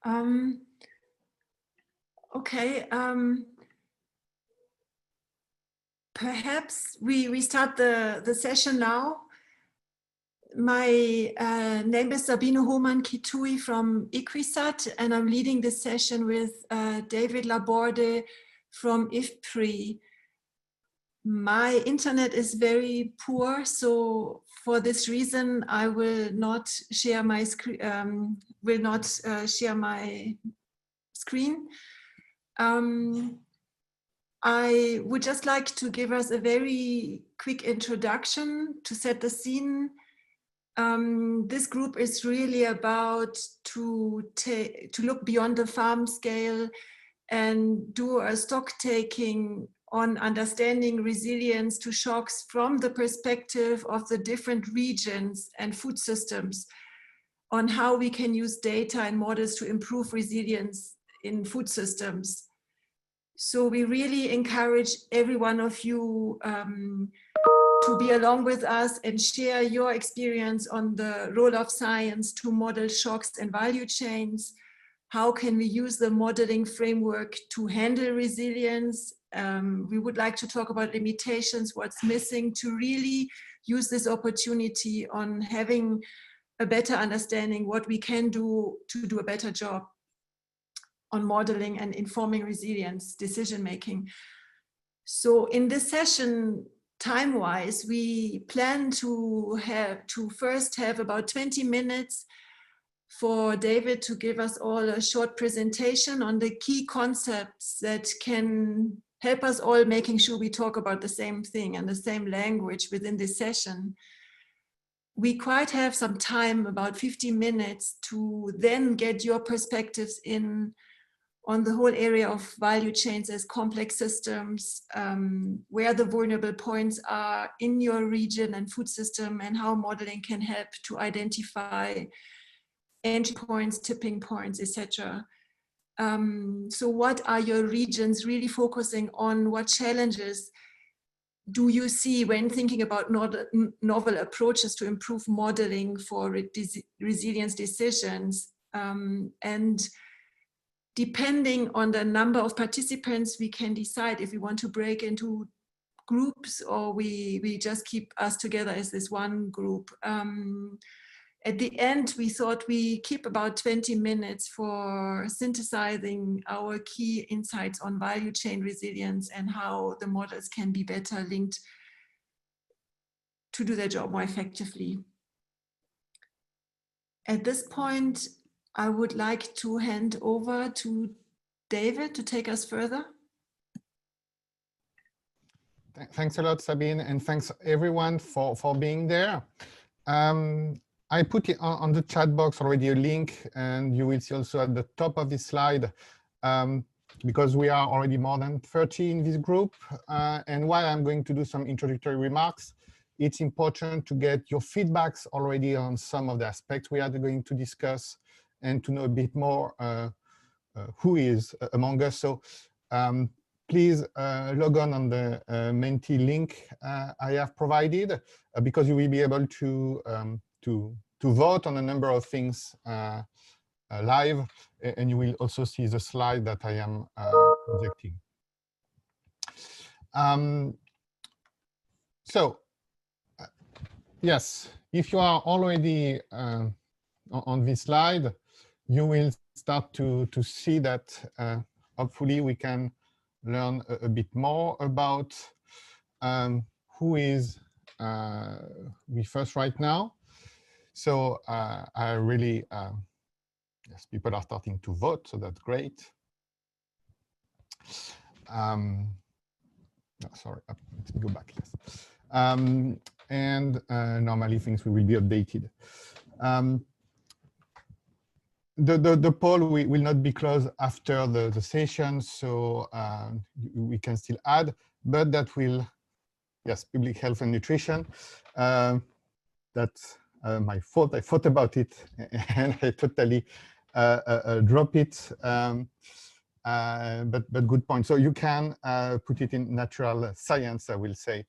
Um, okay. Perhaps we start the session now. My name is Sabine Hohmann-Kitui from ICRISAT, and I'm leading this session with David Laborde from IFPRI. My internet is very poor, so for this reason, I will not share my screen. I would just like to give us a very quick introduction to set the scene. This group is really about to look beyond the farm scale and do a stock taking on understanding resilience to shocks from the perspective of the different regions and food systems, on how we can use data and models to improve resilience in food systems. So we really encourage every one of you to be along with us and share your experience on the role of science to model shocks and value chains. How can we use the modeling framework to handle resilience? We would like to talk about limitations, what's missing, to really use this opportunity on having a better understanding what we can do to do a better job on modeling and informing resilience decision-making. So in this session, time-wise, we plan to first have about 20 minutes for David to give us all a short presentation on the key concepts that can help us all making sure we talk about the same thing and the same language within this session. We quite have some time, about 50 minutes, to then get your perspectives in on the whole area of value chains as complex systems, where the vulnerable points are in your region and food system, and how modeling can help to identify entry points, tipping points, etc. So what are your regions really focusing on? What challenges do you see when thinking about novel approaches to improve modeling for resilience decisions? And depending on the number of participants, we can decide if we want to break into groups or we just keep us together as this one group. At the end, we thought we keep about 20 minutes for synthesizing our key insights on value chain resilience and how the models can be better linked to do their job more effectively. At this point, I would like to hand over to David to take us further. Thanks a lot, Sabine, and thanks everyone for being there. I put it on the chat box already a link, and you will see also at the top of this slide, because we are already more than 30 in this group. And while I'm going to do some introductory remarks, it's important to get your feedbacks already on some of the aspects we are going to discuss and to know a bit more who is among us. So please log on the Menti link I have provided, because you will be able to vote on a number of things live, and you will also see the slide that I am projecting. Yes, if you are already on this slide, you will start to see that hopefully we can learn a bit more about who is with us right now. So I really, yes, people are starting to vote, so that's great. No, sorry, let me go back. Yes. And normally things will be updated. The poll will not be closed after the session, so we can still add, but that will, yes, public health and nutrition. That's my fault. I thought about it and I totally drop it. But good point. So you can put it in natural science, I will say,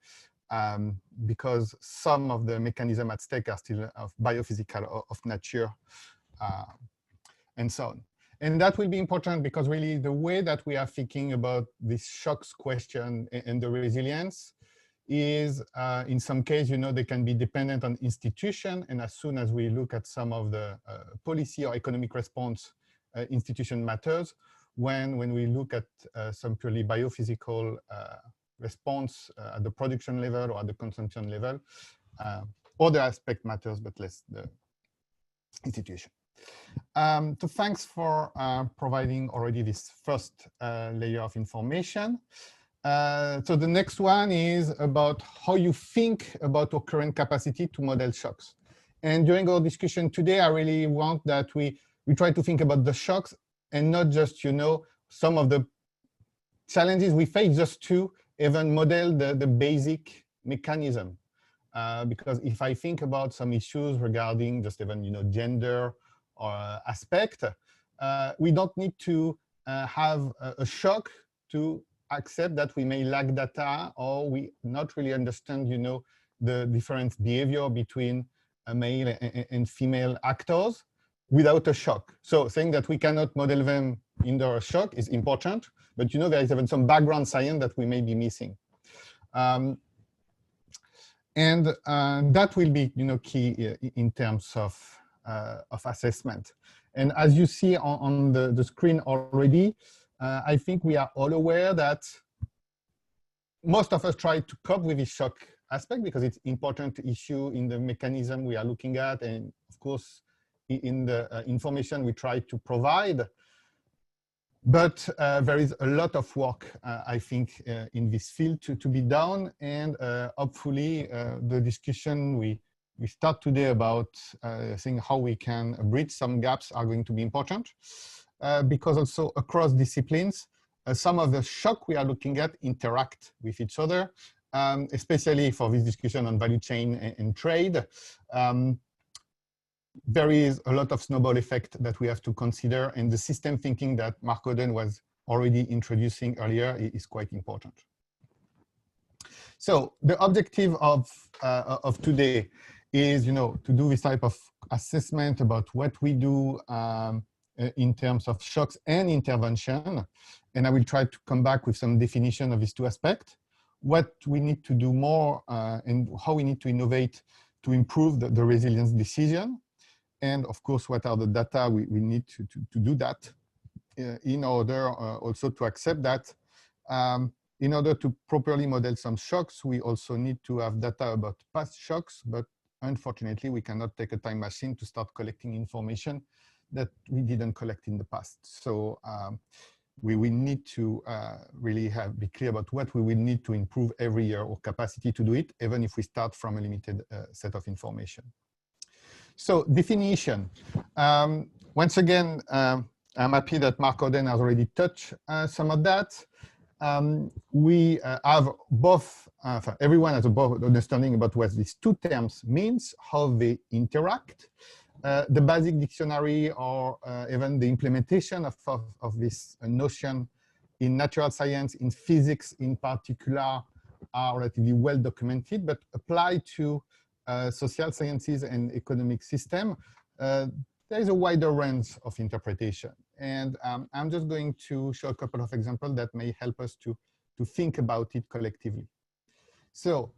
because some of the mechanisms at stake are still of biophysical, of nature, and so on. And that will be important because really the way that we are thinking about this shocks question and the resilience is in some case, they can be dependent on institution. And as soon as we look at some of the policy or economic response, institution matters. When we look at some purely biophysical response at the production level or at the consumption level, other aspect matters, but less the institution. So thanks for providing already this first layer of information. So the next one is about how you think about our current capacity to model shocks. And during our discussion today, I really want that we try to think about the shocks and not just, some of the challenges we face, just to even model the basic mechanism. Because if I think about some issues regarding just even, gender or aspect, we don't need to have a shock to accept that we may lack data or we not really understand, the different behavior between male and female actors without a shock. So saying that we cannot model them under a shock is important, but there is even some background science that we may be missing. And that will be, key in terms of assessment. And as you see on the screen already, I think we are all aware that most of us try to cope with this shock aspect because it's important issue in the mechanism we are looking at, and of course, in the information we try to provide. But there is a lot of work, I think, in this field to be done, and hopefully the discussion we start today about seeing how we can bridge some gaps are going to be important, because also across disciplines, some of the shock we are looking at interact with each other, especially for this discussion on value chain and trade. There is a lot of snowball effect that we have to consider, and the system thinking that Mark Oden was already introducing earlier is quite important. So the objective of today is, to do this type of assessment about what we do in terms of shocks and intervention. And I will try to come back with some definition of these two aspects, what we need to do more and how we need to innovate to improve the resilience decision. And of course, what are the data we need to do that in order also to accept that in order to properly model some shocks, we also need to have data about past shocks, but unfortunately, we cannot take a time machine to start collecting information that we didn't collect in the past. So we will need to really be clear about what we will need to improve every year or capacity to do it, even if we start from a limited set of information. So definition. Once again, I'm happy that Mark Oden has already touched some of that. We have both, everyone has a both understanding about what these two terms means, how they interact. The basic dictionary or even the implementation of this notion in natural science, in physics in particular, are relatively well documented, but applied to social sciences and economic system, there is a wider range of interpretation. And I'm just going to show a couple of examples that may help us to think about it collectively. So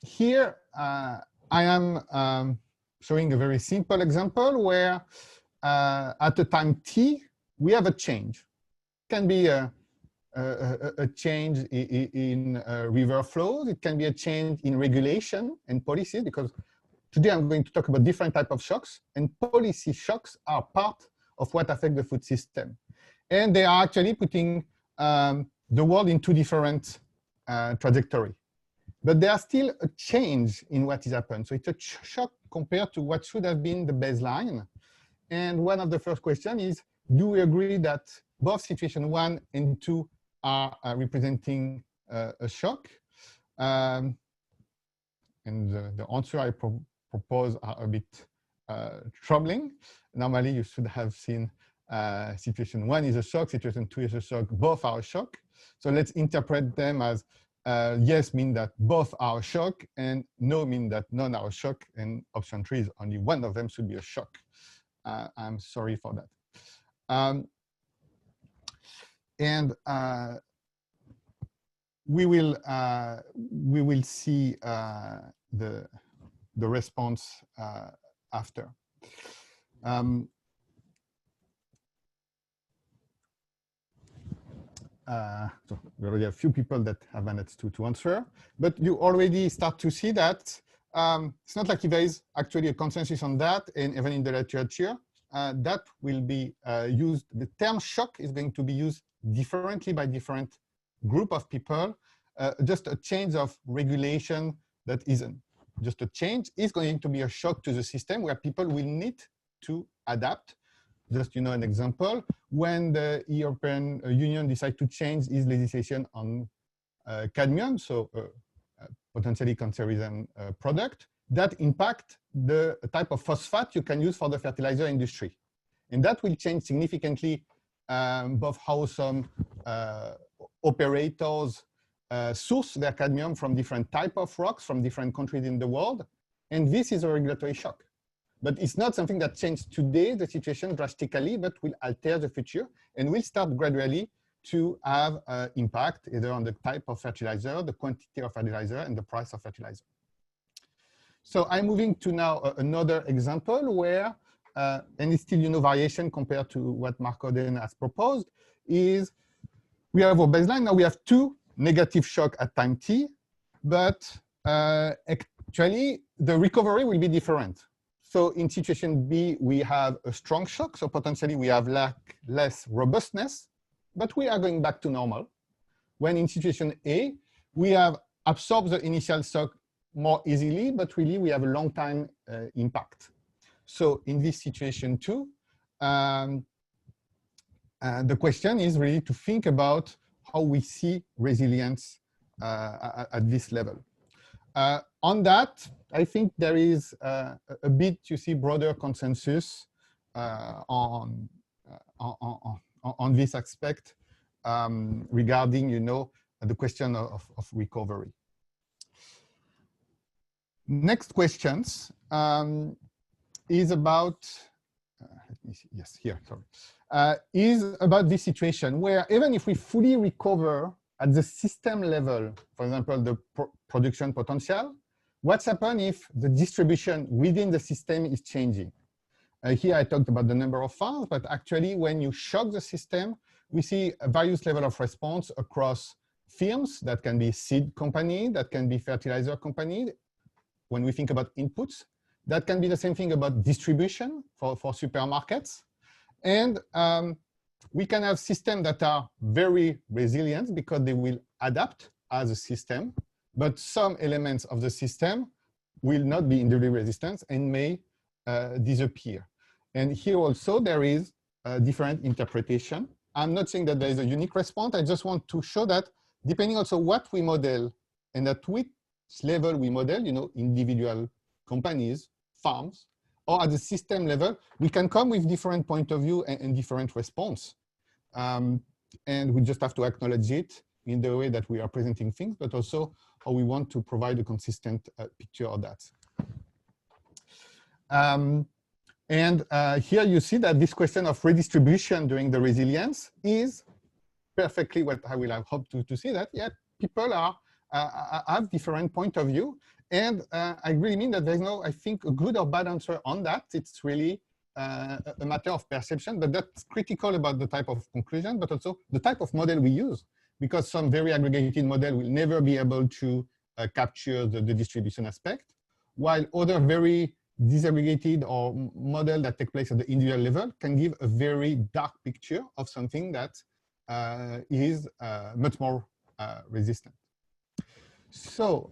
here I am showing a very simple example where at a time t, we have a change. It can be a change in river flows. It can be a change in regulation and policy, because today I'm going to talk about different types of shocks, and policy shocks are part of what affect the food system. And they are actually putting the world in two different trajectories. But there are still a change in what is happened. So it's a shock compared to what should have been the baseline. And one of the first questions is, do we agree that both situation 1 and 2 are representing a shock? And the answer I propose are a bit troubling. Normally, you should have seen situation 1 is a shock, situation 2 is a shock, both are a shock. So let's interpret them as yes mean that both are a shock, and no mean that none are a shock, and option 3 is only one of them should be a shock. I'm sorry for that. And we will see the response after. So we already have a few people that have managed to answer, but you already start to see that it's not like there is actually a consensus on that, and even in the literature, that will be used. The term shock is going to be used differently by different group of people. Just a change of regulation that isn't just a change is going to be a shock to the system where people will need to adapt. Just an example, when the European Union decided to change its legislation on cadmium, so potentially cancerous product, that impact the type of phosphate you can use for the fertilizer industry. And that will change significantly both how some operators source their cadmium from different type of rocks from different countries in the world. And this is a regulatory shock. But it's not something that changed today, the situation drastically, but will alter the future and will start gradually to have impact either on the type of fertilizer, the quantity of fertilizer, and the price of fertilizer. So I'm moving to now another example where, and it's still variation compared to what Mark Oden has proposed, is we have a baseline. Now we have two negative shocks at time t, but actually the recovery will be different. So in situation B, we have a strong shock, so potentially we have less robustness, but we are going back to normal. When in situation A, we have absorbed the initial shock more easily, but really we have a long time impact. So in this situation too, the question is really to think about how we see resilience at this level. On that, I think there is a bit, broader consensus on this aspect regarding, the question of recovery. Next questions is about, let me see, yes, here, sorry, is about this situation where even if we fully recover at the system level, for example, the production potential, what's happened if the distribution within the system is changing? Here I talked about the number of farms, but actually when you shock the system, we see a various level of response across firms. That can be seed company, that can be fertilizer company. When we think about inputs, that can be the same thing about distribution for supermarkets. And we can have systems that are very resilient because they will adapt as a system, but some elements of the system will not be individually resistant and may disappear. And here also there is a different interpretation. I'm not saying that there is a unique response. I just want to show that depending also what we model and at which level we model, individual companies, farms, or at the system level, we can come with different point of view and different response. And we just have to acknowledge it in the way that we are presenting things, but also how we want to provide a consistent picture of that. Here you see that this question of redistribution during the resilience is perfectly what I will have hoped to see that, yeah, people have different point of view. And I really mean that there's no, I think, a good or bad answer on that. It's really a matter of perception, but that's critical about the type of conclusion, but also the type of model we use, because some very aggregated model will never be able to capture the distribution aspect, while other very disaggregated or model that take place at the individual level can give a very dark picture of something that is much more resistant. So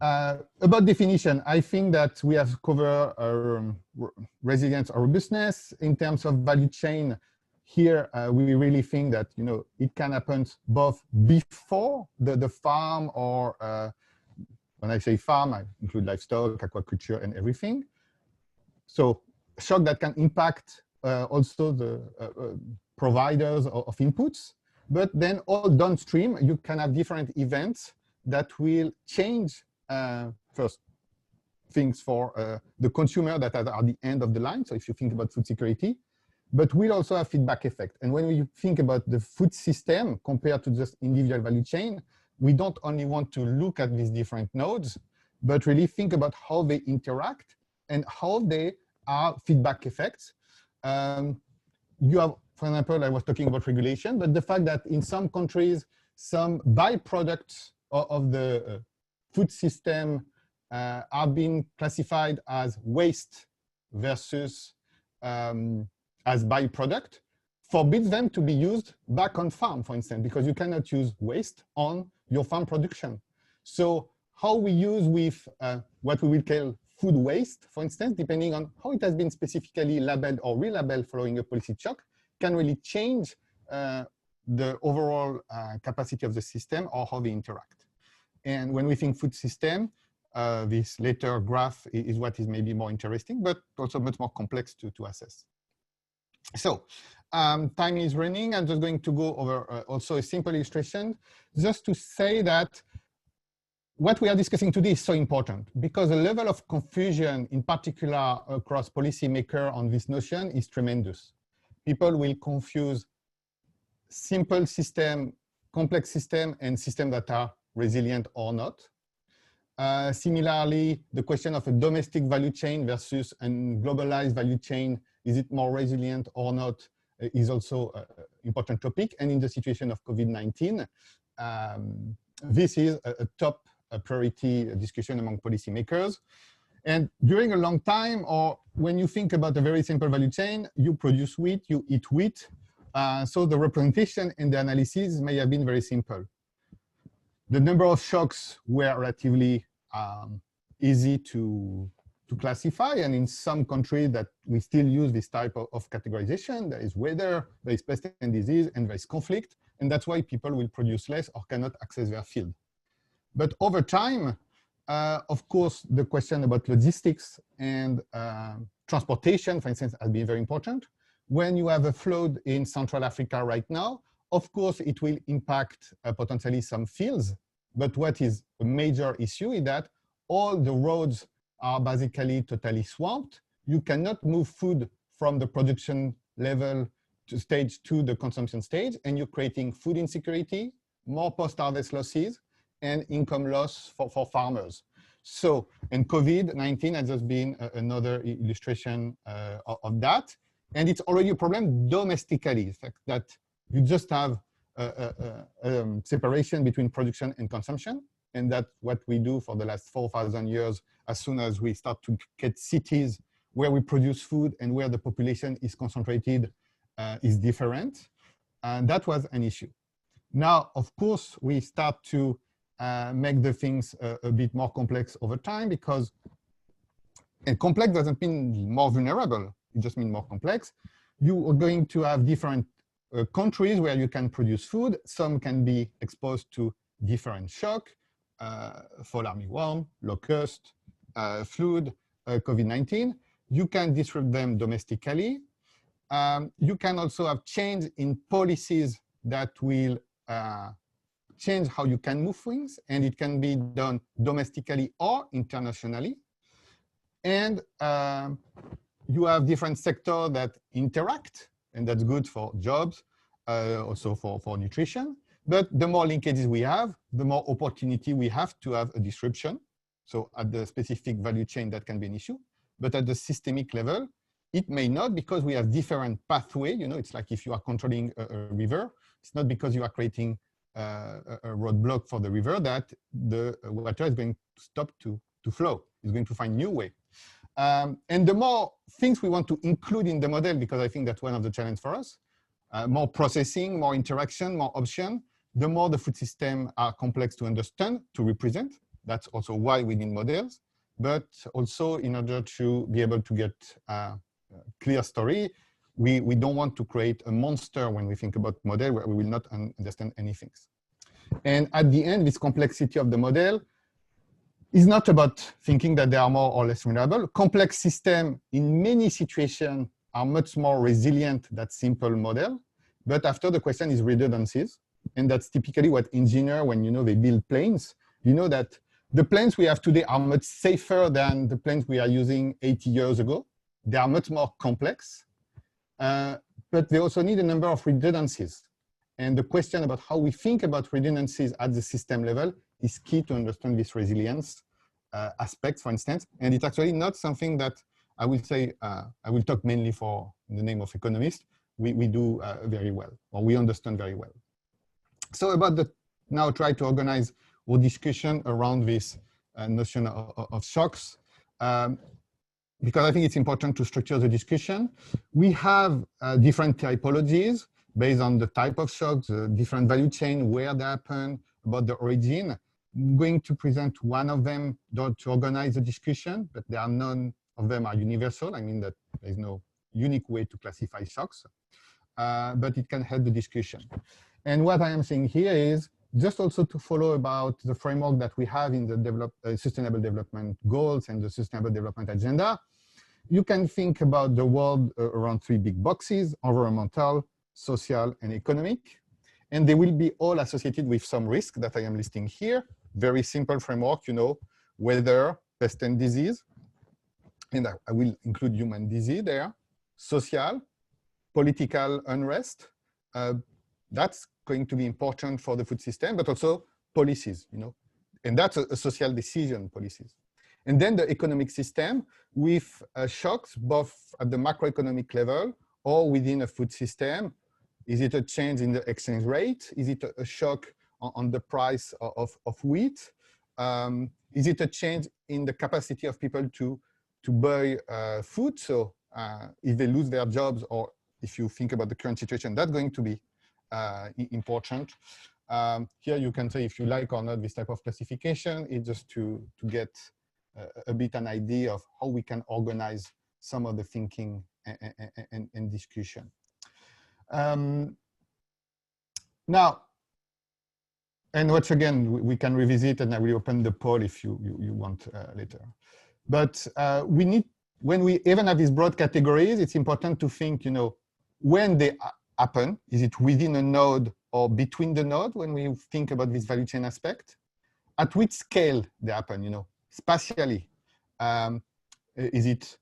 about definition, I think that we have covered resilience or robustness. In terms of value chain, here we really think that it can happen both before the farm, or when I say farm, I include livestock, aquaculture, and everything. So shock that can impact also the providers of inputs. But then all downstream, you can have different events that will change first things for the consumer that are at the end of the line. So if you think about food security, but will also have feedback effect. And when we think about the food system compared to just individual value chain, we don't only want to look at these different nodes, but really think about how they interact and how they are feedback effects. You have, for example, I was talking about regulation, but the fact that in some countries, some byproducts of the food system are being classified as waste versus as byproduct, forbids them to be used back on farm, for instance, because you cannot use waste on your farm production. So how we use with what we will call food waste, for instance, depending on how it has been specifically labeled or relabeled following a policy shock, can really change the overall capacity of the system or how they interact. And when we think food system, this later graph is what is maybe more interesting, but also much more complex to assess. So time is running. I'm just going to go over also a simple illustration, just to say that what we are discussing today is so important because the level of confusion, in particular across policymakers on this notion, is tremendous. People will confuse simple system, complex system, and systems that are resilient or not. Similarly, the question of a domestic value chain versus a globalized value chain, is it more resilient or not, is also an important topic. And in the situation of COVID-19, this is a top priority discussion among policymakers. And during a long time, or when you think about a very simple value chain, you produce wheat, you eat wheat. So the representation and the analysis may have been very simple. The number of shocks were relatively easy to classify. And in some countries that we still use this type of categorization, there is weather, there is pest and disease, and there is conflict. And that's why people will produce less or cannot access their field. But over time, of course, the question about logistics and transportation, for instance, has been very important. When you have a flood in Central Africa right now, of course, it will impact potentially some fields. But what is a major issue is that all the roads are basically totally swamped. You cannot move food from the production level to stage to the consumption stage, and you're creating food insecurity, more post-harvest losses, and income loss for farmers. So, and COVID-19 has just been another illustration of that. And it's already a problem domestically, the fact that you just have a separation between production and consumption. And that's what we do for the last 4,000 years. As soon as we start to get cities where we produce food and where the population is concentrated is different. And that was an issue. Now, of course, we start to make the things a bit more complex over time because, and complex doesn't mean more vulnerable, it just means more complex. You are going to have different countries where you can produce food. Some can be exposed to different shock, fall armyworm, locust, flood, COVID-19. You can disrupt them domestically. You can also have change in policies that will change how you can move things, and it can be done domestically or internationally. And you have different sectors that interact, and that's good for jobs, also for nutrition. But the more linkages we have, the more opportunity we have to have a disruption. So at the specific value chain, that can be an issue. But at the systemic level, it may not, because we have different pathways. You know, it's like if you are controlling a river, it's not because you are creating a roadblock for the river that the water is going to stop to flow. It's going to find new way. And the more things we want to include in the model, because I think that's one of the challenges for us, more processing, more interaction, more option, the more the food system are complex to understand, to represent. That's also why we need models, but also in order to be able to get a clear story, we don't want to create a monster when we think about model where we will not understand anything. And at the end, this complexity of the model is not about thinking that they are more or less vulnerable. Complex systems in many situations are much more resilient than simple model. But after, the question is redundancies. And that's typically what engineers, when they build planes, that the planes we have today are much safer than the planes we are using 80 years ago. They are much more complex. but they also need a number of redundancies. And the question about how we think about redundancies at the system level is key to understand this resilience aspect, for instance. And it's actually not something that I will say, I will talk mainly for the name of economists, we do very well, or we understand very well. So about now try to organize our discussion around this notion of shocks, because I think it's important to structure the discussion. We have different typologies based on the type of shocks, the different value chain, where they happen, about the origin. I'm going to present one of them to organize the discussion, but there are none of them are universal. I mean that there's no unique way to classify shocks, but it can help the discussion. And what I am saying here is just also to follow about the framework that we have in the Sustainable Development Goals and the Sustainable Development Agenda. You can think about the world around 3 big boxes: environmental, social, and economic. And they will be all associated with some risk that I am listing here. Very simple framework, you know, weather, pest and disease. And I will include human disease there. Social, political unrest. That's going to be important for the food system, but also policies, you know. And that's a social decision policies. And then the economic system with shocks both at the macroeconomic level or within a food system. Is it a change in the exchange rate? Is it a shock on the price of wheat? Is it a change in the capacity of people to buy food? So if they lose their jobs, or if you think about the current situation, that's going to be important. Here you can say if you like or not this type of classification. It's just to get a bit an idea of how we can organize some of the thinking and discussion. Now, and once again, we can revisit, and I will open the poll if you want later. But we need, when we even have these broad categories, it's important to think, you know, when they happen, is it within a node or between the node when we think about this value chain aspect? At which scale they happen, you know, spatially? Is it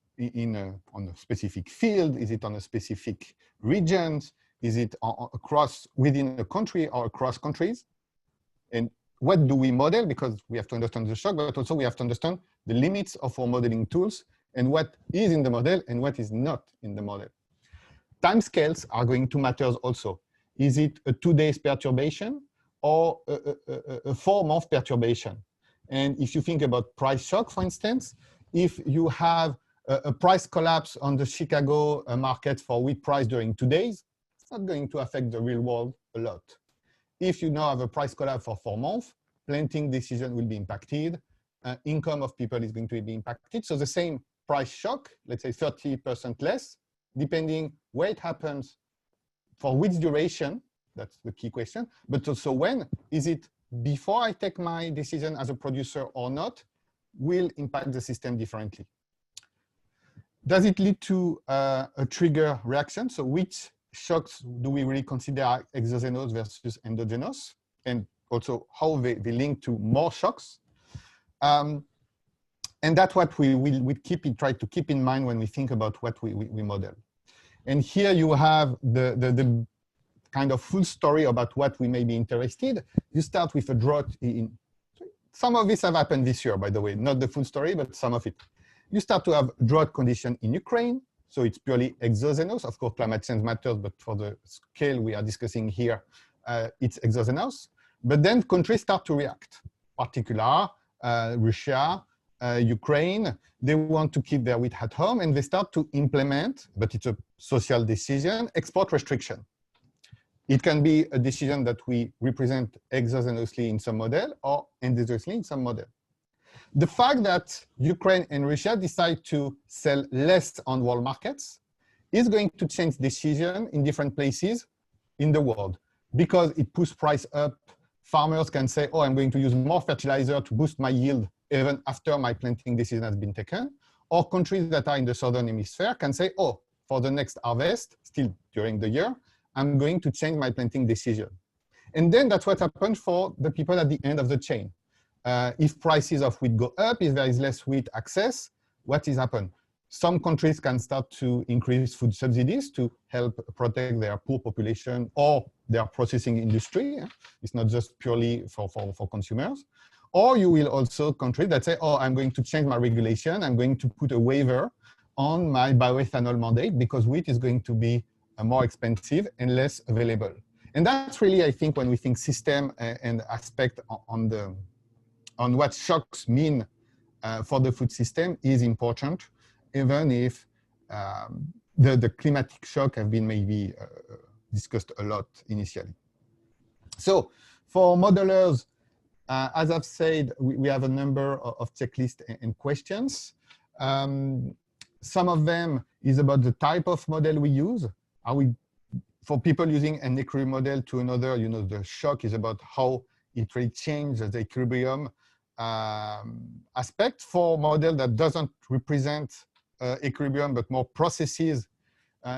on a specific field? Is it on a specific region? Is it across within a country or across countries? And what do we model? Because we have to understand the shock, but also we have to understand the limits of our modeling tools and what is in the model and what is not in the model. Timescales are going to matter also. Is it a 2 days perturbation or a 4-month perturbation? And if you think about price shock, for instance, if you have a price collapse on the Chicago market for wheat price during 2 days, it's not going to affect the real world a lot. If you now have a price collapse for 4 months, planting decision will be impacted, income of people is going to be impacted. So the same price shock, let's say 30% less, depending where it happens, for which duration, that's the key question, but also when, is it before I take my decision as a producer or not, will impact the system differently. Does it lead to a trigger reaction? So which shocks do we really consider exogenous versus endogenous? And also how they link to more shocks? And that's what we try to keep in mind when we think about what we model. And here you have the kind of full story about what we may be interested. You start with a drought in, some of this have happened this year, by the way, not the full story, but some of it. You start to have drought condition in Ukraine. So it's purely exogenous. Of course, climate change matters, but for the scale we are discussing here, it's exogenous. But then countries start to react, particularly Russia, Ukraine. They want to keep their wheat at home, and they start to implement, but it's a social decision, export restriction. It can be a decision that we represent exogenously in some model or endogenously in some model. The fact that Ukraine and Russia decide to sell less on world markets is going to change decision in different places in the world, because it pushes price up. Farmers can say, oh, I'm going to use more fertilizer to boost my yield even after my planting decision has been taken. Or countries that are in the southern hemisphere can say, oh, for the next harvest, still during the year, I'm going to change my planting decision. And then that's what happens for the people at the end of the chain. If prices of wheat go up, if there is less wheat access, what is happened? some countries can start to increase food subsidies to help protect their poor population or their processing industry. It's not just purely for consumers. Or you will also countries that say, oh, I'm going to change my regulation. I'm going to put a waiver on my bioethanol mandate because wheat is going to be more expensive and less available. And that's really, I think, when we think system and aspect on what shocks mean for the food system is important, even if the climatic shock have been maybe discussed a lot initially. So for modelers, as I've said, we have a number of checklists and questions. Some of them is about the type of model we use. Are we, for people using an equilibrium model to another, you know, the shock is about how it really changes the equilibrium aspect. For model that doesn't represent equilibrium, but more processes,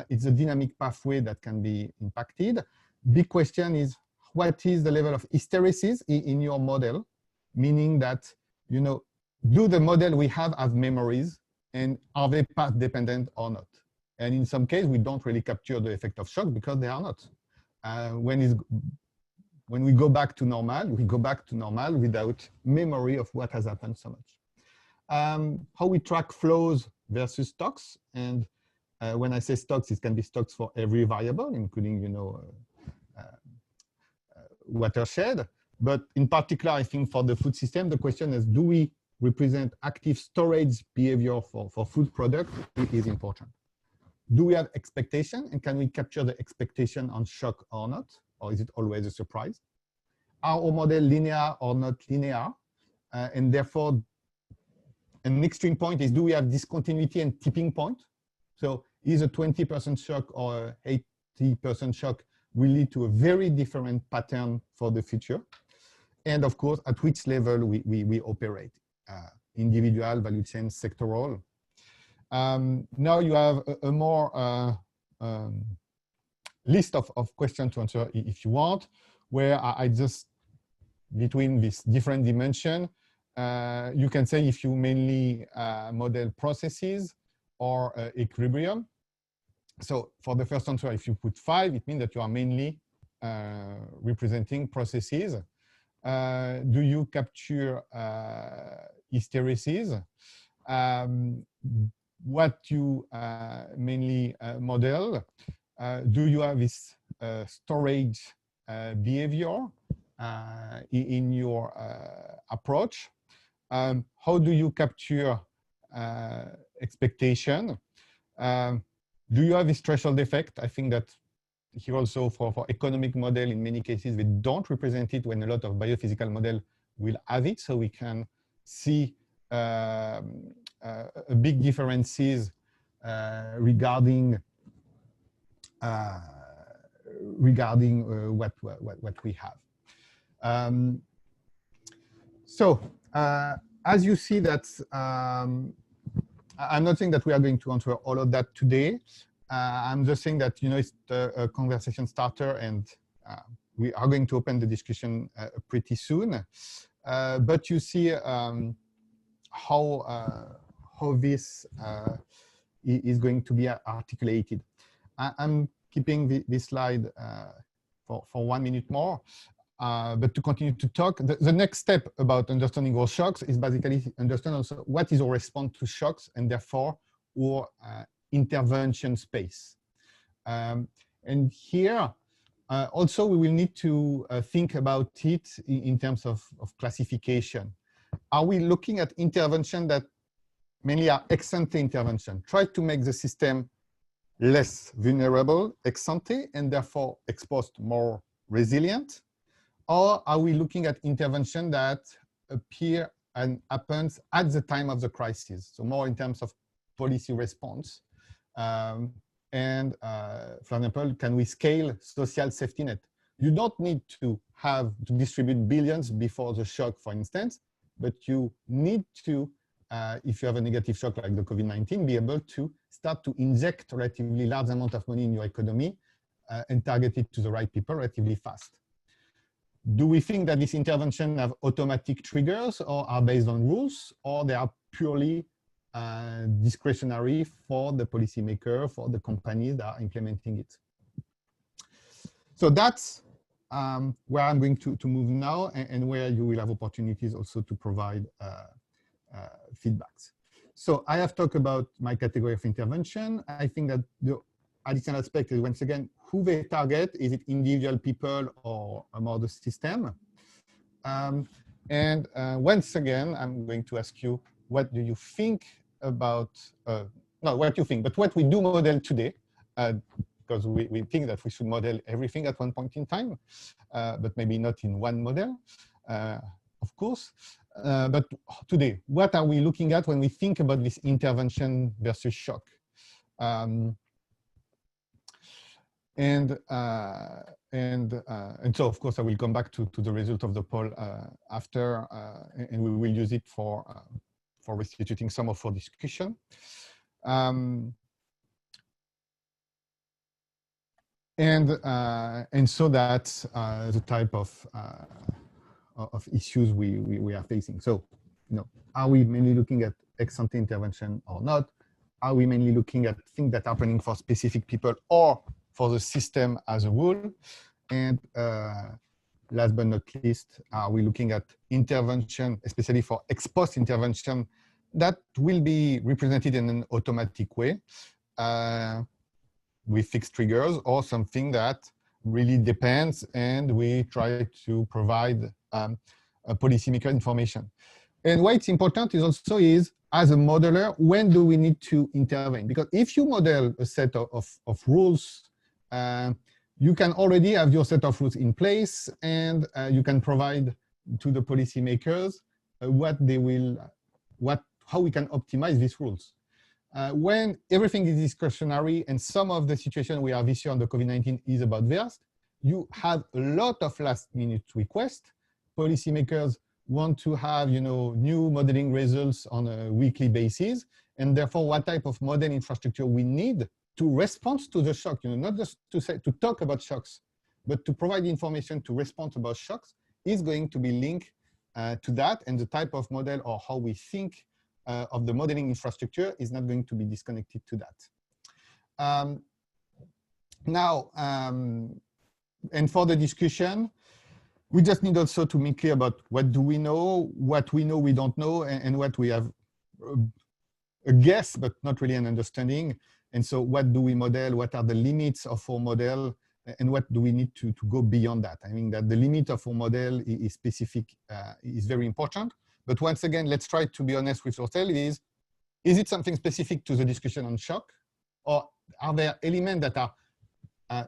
it's a dynamic pathway that can be impacted. Big question is, what is the level of hysteresis in your model? Meaning that, you know, do the model we have memories, and are they path dependent or not? And in some cases, we don't really capture the effect of shock because they are not. When we go back to normal, we go back to normal without memory of what has happened so much. How we track flows versus stocks. And when I say stocks, it can be stocks for every variable, including, you know, watershed. But in particular, I think for the food system, the question is, do we represent active storage behavior for food product? It is important. Do we have expectation, and can we capture the expectation on shock or not? Or is it always a surprise? Are our model linear or not linear? And therefore, an extreme point is, do we have discontinuity and tipping point? So is a 20% shock or 80% shock will lead to a very different pattern for the future? And of course, at which level we operate, individual, value chain, sectoral. Now you have a more list of questions to answer if you want, where I just, between these different dimensions, you can say if you mainly model processes or equilibrium. So for the first answer, if you put 5, it means that you are mainly representing processes. Do you capture hysteresis? What you mainly model? Do you have this storage behavior in your approach? How do you capture expectation? Do you have this threshold effect? I think that here also for economic model, in many cases, we don't represent it when a lot of biophysical model will have it. So we can see a big differences regarding what we have. As you see that, I'm not saying that we are going to answer all of that today. I'm just saying that, you know, it's a conversation starter, and we are going to open the discussion pretty soon. But you see how this is going to be articulated. I'm keeping this slide for 1 minute more. But to continue to talk, the next step about understanding our shocks is basically understand also what is our response to shocks, and therefore our intervention space. And here also we will need to think about it in terms of classification. Are we looking at intervention that mainly are ex ante intervention, try to make the system less vulnerable ex ante and therefore exposed more resilient? Or are we looking at intervention that appear and happens at the time of the crisis? So more in terms of policy response. For example, can we scale social safety net? You don't need to distribute billions before the shock, for instance, but you need to, if you have a negative shock like the COVID-19, be able to start to inject relatively large amount of money in your economy and target it to the right people relatively fast. Do we think that this intervention have automatic triggers or are based on rules, or they are purely discretionary for the policymaker, for the companies that are implementing it. So that's where I'm going to move now, and where you will have opportunities also to provide feedbacks. So I have talked about my category of intervention. I think that the additional aspect is, once again, who they target. Is it individual people or more the system? Once again, I'm going to ask you, what do you think about, not what you think, but what we do model today, because we think that we should model everything at one point in time, but maybe not in one model, of course. But today, what are we looking at when we think about this intervention versus shock? And so, of course, I will come back to the result of the poll after, and we will use it for restituting some of our discussion. And so that's the type of issues we are facing. So, are we mainly looking at ex-ante intervention or not? Are we mainly looking at things that are happening for specific people or for the system as a whole? And last but not least, are we looking at intervention, especially for ex-post intervention, that will be represented in an automatic way with fixed triggers, or something that really depends, and we try to provide a policymaker information. And why it's important is also as a modeler, when do we need to intervene? Because if you model a set of rules, you can already have your set of rules in place, and you can provide to the policymakers how we can optimize these rules. When everything is discretionary, and some of the situation we have this year on the COVID-19 is about VERST, you have a lot of last-minute requests. Policymakers want to have, new modeling results on a weekly basis, and therefore, what type of model infrastructure we need to respond to the shock, not just to talk about shocks, but to provide information to respond about shocks is going to be linked to that, and the type of model or how we think of the modeling infrastructure is not going to be disconnected to that. And for the discussion, we just need also to be clear about what do we know, what we know we don't know, and what we have a guess, but not really an understanding. And so what do we model, what are the limits of our model, and what do we need to go beyond that? I mean that the limit of our model is specific, is very important. But once again, let's try to be honest with ourselves. Is it something specific to the discussion on shock? Or are there elements that are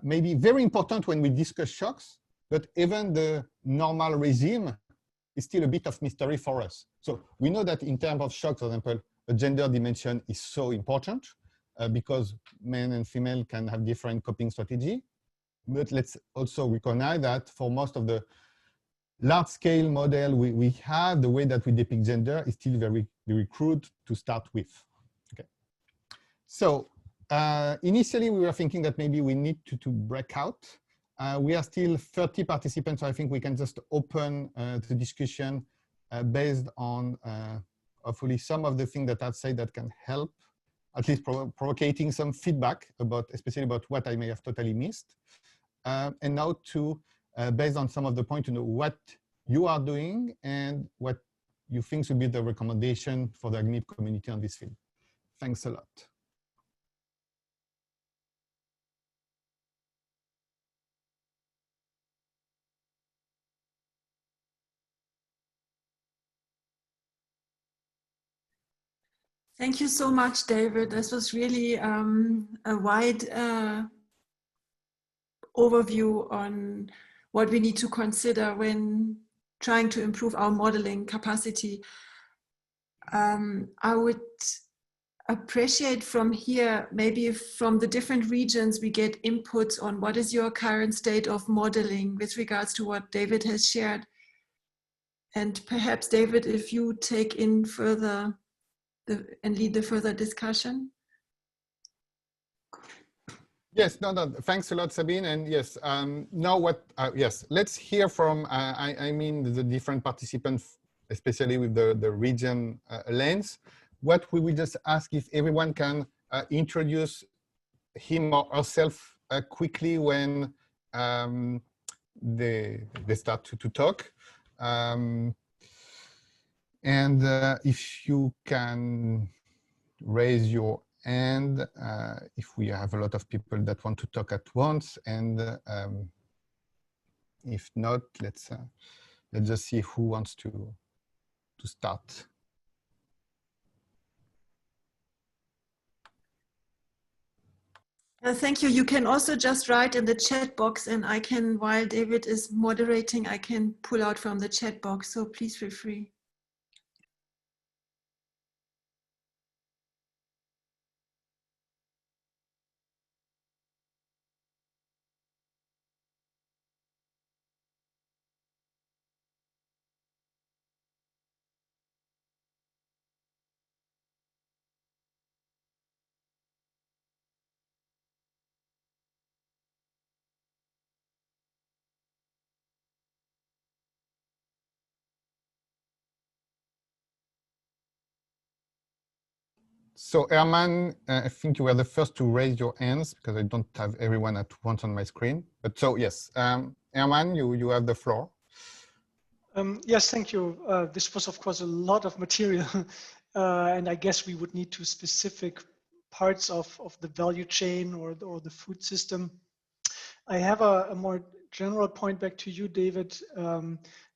maybe very important when we discuss shocks, but even the normal regime is still a bit of mystery for us? So we know that in terms of shocks, for example, a gender dimension is so important because men and female can have different coping strategy. But let's also recognize that for most of the large-scale model we have, the way that we depict gender is still very, very crude to start with. Okay. So initially, we were thinking that maybe we need to break out. We are still 30 participants, so I think we can just open the discussion based on hopefully some of the things that I've said that can help, at least provoking some feedback about, especially about what I may have totally missed. And now based on some of the points, what you are doing and what you think should be the recommendation for the AgMIP community on this field. Thanks a lot. Thank you so much, David. This was really a wide overview on what we need to consider when trying to improve our modeling capacity. I would appreciate from here, maybe from the different regions, we get inputs on what is your current state of modeling with regards to what David has shared. And perhaps, David, if you take in further and lead the further discussion. Yes, no, thanks a lot, Sabine. And yes, now yes, let's hear from, I mean, the different participants, especially with the region lens. what we will just ask if everyone can introduce him or herself quickly when they start to talk. And if you can raise your hand if we have a lot of people that want to talk at once, and if not, let's just see who wants to start. Thank you. You can also just write in the chat box, and I can, while David is moderating, I can pull out from the chat box. So please feel free. So Herman, I think you were the first to raise your hands because I don't have everyone at once on my screen. But so yes, Herman, you have the floor. Yes, thank you. This was, of course, a lot of material, and I guess we would need to specific parts of the value chain or the food system. I have a more general point back to you, David.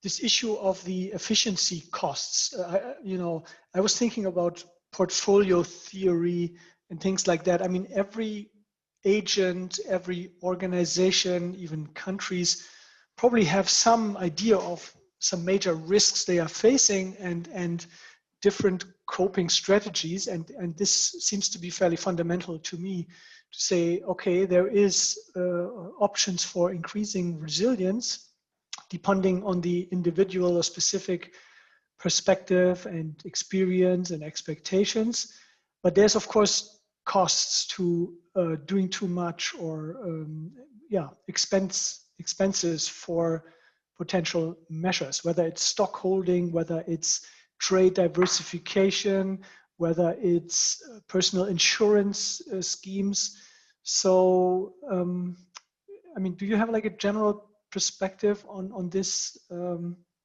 This issue of the efficiency costs. I was thinking about portfolio theory and things like that. I mean, every agent, every organization, even countries probably have some idea of some major risks they are facing and different coping strategies. And this seems to be fairly fundamental to me to say, okay, there is options for increasing resilience depending on the individual or specific perspective and experience and expectations. But there's, of course, costs to doing too much or expenses for potential measures, whether it's stock holding, whether it's trade diversification, whether it's personal insurance schemes. So, I mean, do you have like a general perspective on this,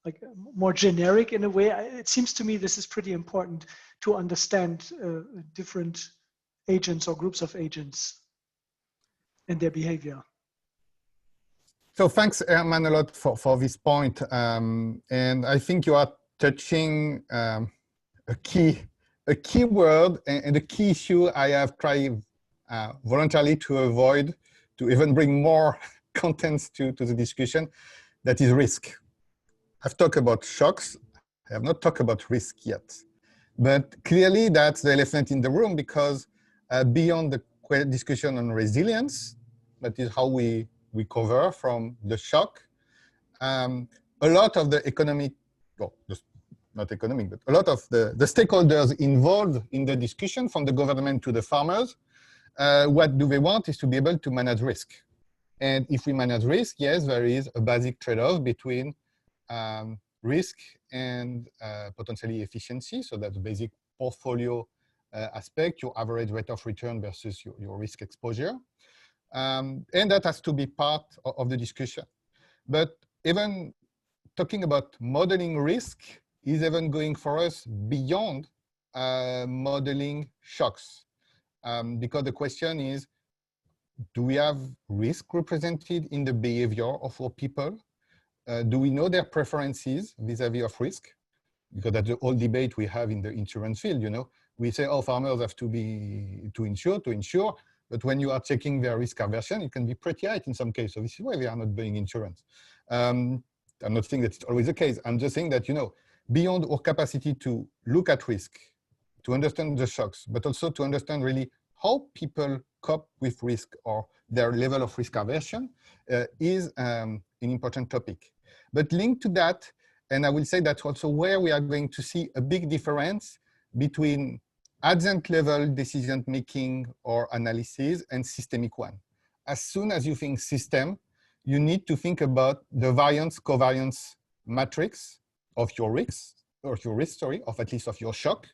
like more generic in a way? It seems to me this is pretty important to understand different agents or groups of agents and their behavior. So thanks, Herman, a lot for this point. And I think you are touching a key word and a key issue I have tried voluntarily to avoid, to even bring more contents to the discussion, that is risk. I've talked about shocks. I have not talked about risk yet. But clearly that's the elephant in the room, because beyond the discussion on resilience, that is how we recover from the shock, a lot of the economic, well, not economic, but a lot of the stakeholders involved in the discussion, from the government to the farmers, what do they want is to be able to manage risk. And if we manage risk, yes, there is a basic trade-off between risk and potentially efficiency. So that's the basic portfolio aspect, your average rate of return versus your risk exposure. And that has to be part of the discussion. But even talking about modeling risk is even going for us beyond modeling shocks. Because the question is, do we have risk represented in the behavior of our people? Do we know their preferences vis-a-vis of risk? Because that's the whole debate we have in the insurance field. You know, we say, oh, farmers have to insure. But when you are checking their risk aversion, it can be pretty high in some cases. So this is why they are not buying insurance. I'm not saying that it's always the case. I'm just saying that, you know, beyond our capacity to look at risk, to understand the shocks, but also to understand really how people cope with risk or their level of risk aversion is an important topic. But linked to that, and I will say that's also where we are going to see a big difference between adjunct level decision-making or analysis and systemic one. As soon as you think system, you need to think about the variance covariance matrix of your risk, or your risk, sorry, of at least of your shock.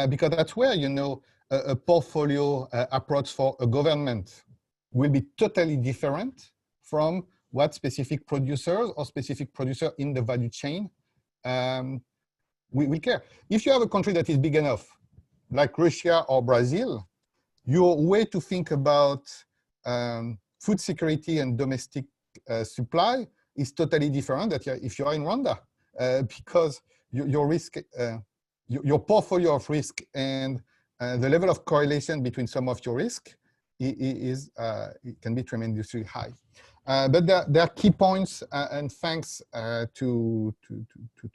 because that's where, you know, a portfolio approach for a government will be totally different from what specific producers or specific producer in the value chain we care. If you have a country that is big enough, like Russia or Brazil, your way to think about food security and domestic supply is totally different than if you are in Rwanda, because your risk, your portfolio of risk and the level of correlation between some of your risk it can be tremendously high. But there are key points, and thanks to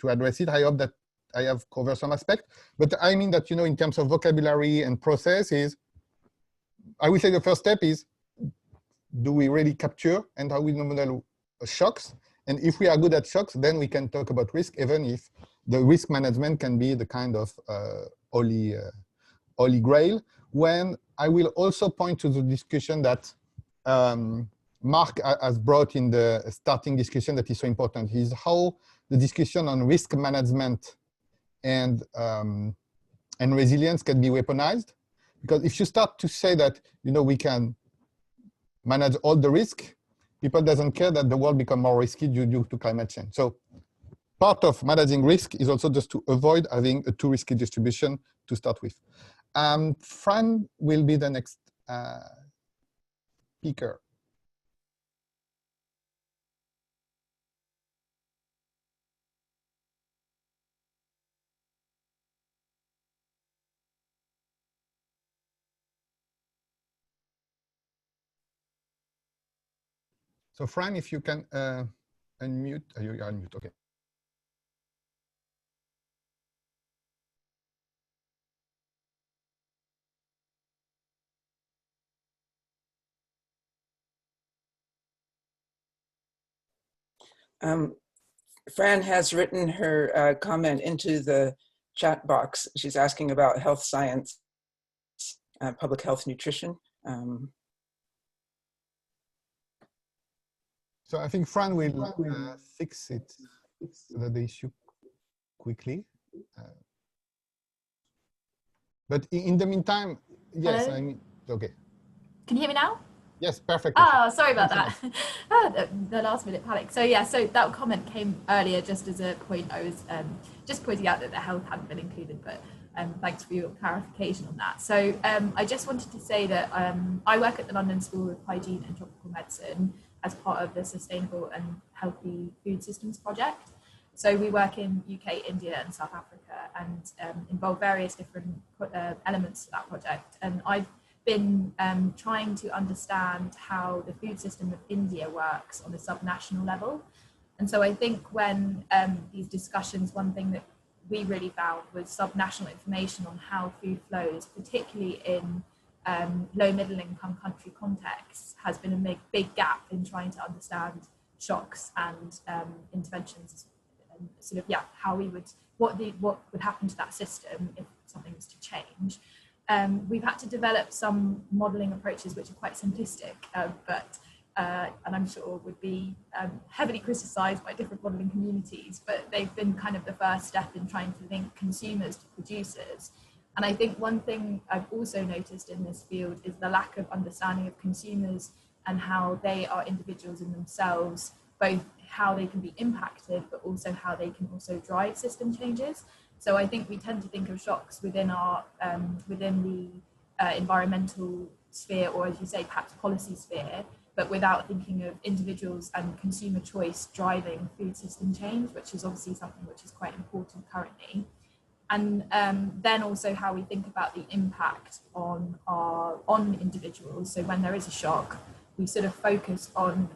address it. I hope that I have covered some aspect. But I mean that, you know, in terms of vocabulary and process is, I would say the first step is, do we really capture and how we model shocks? And if we are good at shocks, then we can talk about risk, even if the risk management can be the kind of holy grail. When I will also point to the discussion that Mark has brought in the starting discussion that is so important, is how the discussion on risk management and resilience can be weaponized. Because if you start to say that, you know, we can manage all the risk, people doesn't care that the world become more risky due to climate change. So part of managing risk is also just to avoid having a too risky distribution to start with. Fran will be the next speaker. So Fran, if you can unmute, you're unmute, okay. Fran has written her comment into the chat box. She's asking about health science, public health nutrition. So I think Fran will fix it, the issue quickly. But in the meantime, yes, hello? I mean, okay. Can you hear me now? Yes, perfect. Oh, sorry about that. The last minute panic. So yeah, so that comment came earlier just as a point. I was just pointing out that the health hadn't been included, but thanks for your clarification on that. So I just wanted to say that I work at the London School of Hygiene and Tropical Medicine as part of the Sustainable and Healthy Food Systems Project. So we work in UK, India and South Africa and involve various different elements of that project. And I've been trying to understand how the food system of India works on a subnational level. And so I think when these discussions, one thing that we really found was subnational information on how food flows, particularly in low middle income country contexts, has been a big gap in trying to understand shocks and interventions, and sort of, yeah, how we would, what would happen to that system if something was to change. We've had to develop some modelling approaches which are quite simplistic, and I'm sure would be heavily criticised by different modelling communities, but they've been kind of the first step in trying to link consumers to producers. And I think one thing I've also noticed in this field is the lack of understanding of consumers and how they are individuals in themselves, both how they can be impacted, but also how they can also drive system changes. So I think we tend to think of shocks within our within the environmental sphere, or as you say, perhaps policy sphere, but without thinking of individuals and consumer choice driving food system change, which is obviously something which is quite important currently. And then also how we think about the impact on individuals. So when there is a shock, we sort of focus on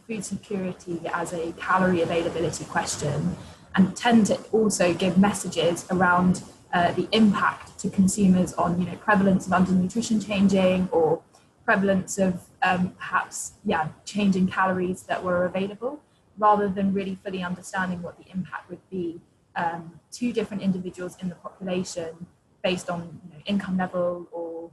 food security as a calorie availability question, and tend to also give messages around the impact to consumers on, you know, prevalence of undernutrition changing, or prevalence of perhaps, yeah, changing calories that were available, rather than really fully understanding what the impact would be to different individuals in the population based on, you know, income level, or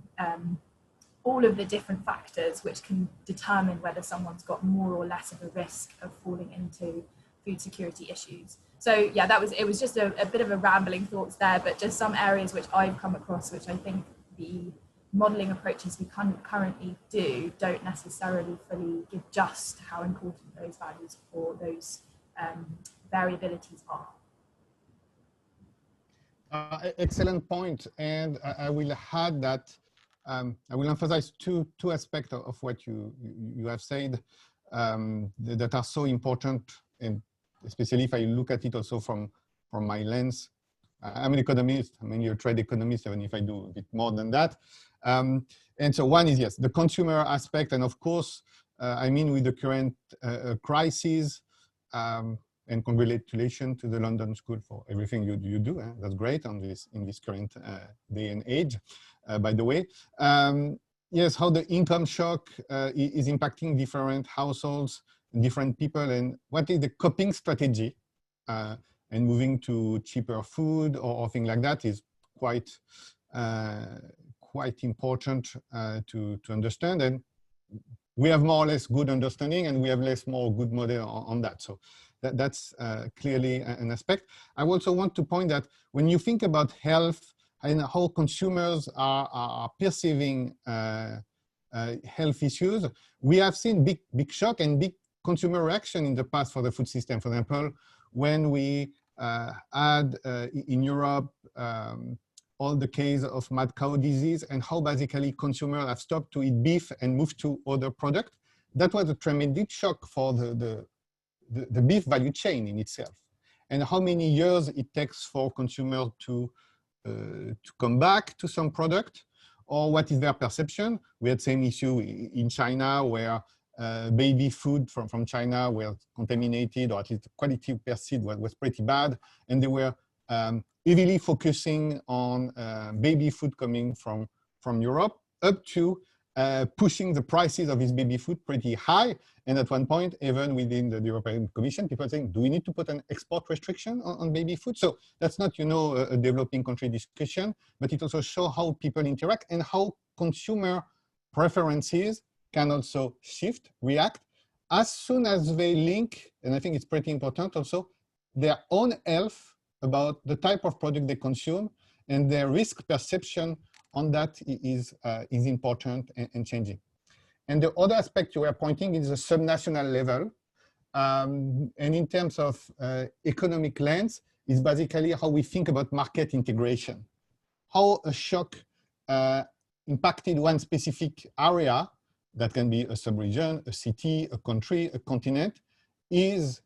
all of the different factors which can determine whether someone's got more or less of a risk of falling into food security issues. So yeah, it was just a bit of a rambling thoughts there, but just some areas which I've come across, which I think the modelling approaches we currently do don't necessarily fully give just how important those values or those variabilities are. Excellent point, and I will add that I will emphasize two aspects of what you have said that are so important, and especially if I look at it also from my lens. I'm an economist, I'm mainly a trade economist, even if I do a bit more than that. And so one is, yes, the consumer aspect, and of course, I mean with the current crisis, and congratulations to the London School for everything you do. That's great in this current day and age, by the way. Yes, how the income shock is impacting different households, different people, and what is the coping strategy, and moving to cheaper food or things like that is quite important to understand. And we have more or less good understanding, and we have more good model on that. So that's clearly an aspect. I also want to point that when you think about health and how consumers are perceiving health issues, we have seen big shock and big consumer reaction in the past for the food system. For example, when we had in Europe all the case of mad cow disease and how basically consumers have stopped to eat beef and moved to other products, that was a tremendous shock for the beef value chain in itself. And how many years it takes for consumers to come back to some product, or what is their perception. We had same issue in China where baby food from China were contaminated, or at least the quality perceived was pretty bad, and they were heavily focusing on baby food coming from Europe, up to pushing the prices of this baby food pretty high. And at one point, even within the European Commission, people are saying, do we need to put an export restriction on baby food? So that's not, a developing country discussion, but it also shows how people interact and how consumer preferences can also shift, react, as soon as they link, and I think it's pretty important also, their own health about the type of product they consume, and their risk perception on that is important and changing. And the other aspect you were pointing is the subnational level. And in terms of economic lens, is basically how we think about market integration. How a shock impacted one specific area, that can be a sub-region, a city, a country, a continent, is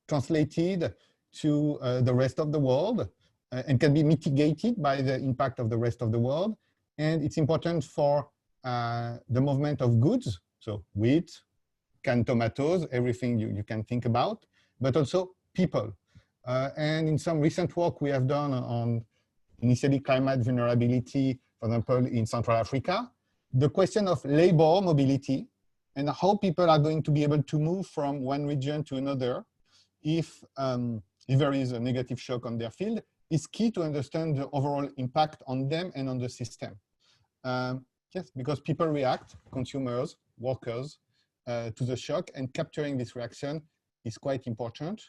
translated to the rest of the world and can be mitigated by the impact of the rest of the world. And it's important for the movement of goods, so wheat, canned tomatoes, everything you can think about, but also people. And in some recent work we have done on initially climate vulnerability, for example, in Central Africa, the question of labor mobility and how people are going to be able to move from one region to another if there is a negative shock on their field is key to understand the overall impact on them and on the system. Yes, because people react, consumers, workers, to the shock, and capturing this reaction is quite important.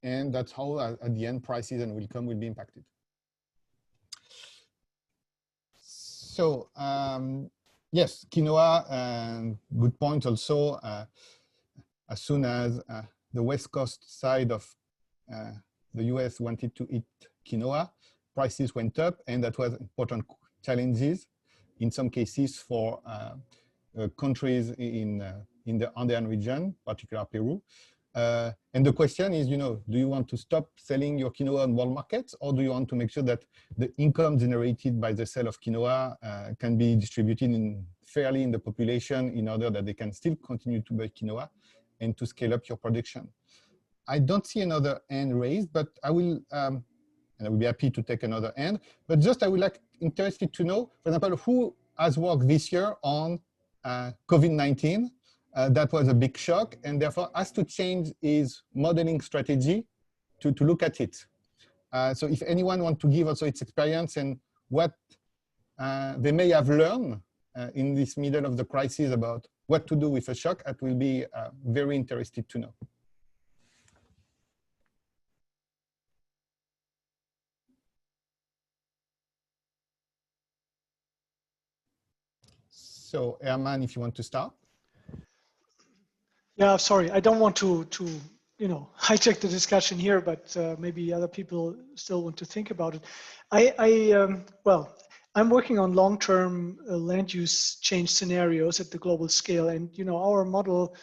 And that's how, at the end, prices and income will be impacted. So, yes, quinoa, good point also. As soon as the West Coast side of the US wanted to eat quinoa, prices went up, and that was important challenges in some cases for countries in the Andean region, particularly Peru. And the question is, do you want to stop selling your quinoa on world markets, or do you want to make sure that the income generated by the sale of quinoa can be distributed fairly in the population in order that they can still continue to buy quinoa and to scale up your production? I don't see another hand raised, but I will, and I will be happy to take another hand. But just I would like interested to know, for example, who has worked this year on COVID-19? That was a big shock, and therefore has to change his modeling strategy to look at it. So if anyone wants to give also its experience and what they may have learned in this middle of the crisis about what to do with a shock, that will be very interested to know. So Herman, if you want to start. Yeah, sorry, I don't want to hijack the discussion here, but maybe other people still want to think about it. Well, I'm working on long-term land use change scenarios at the global scale, and our model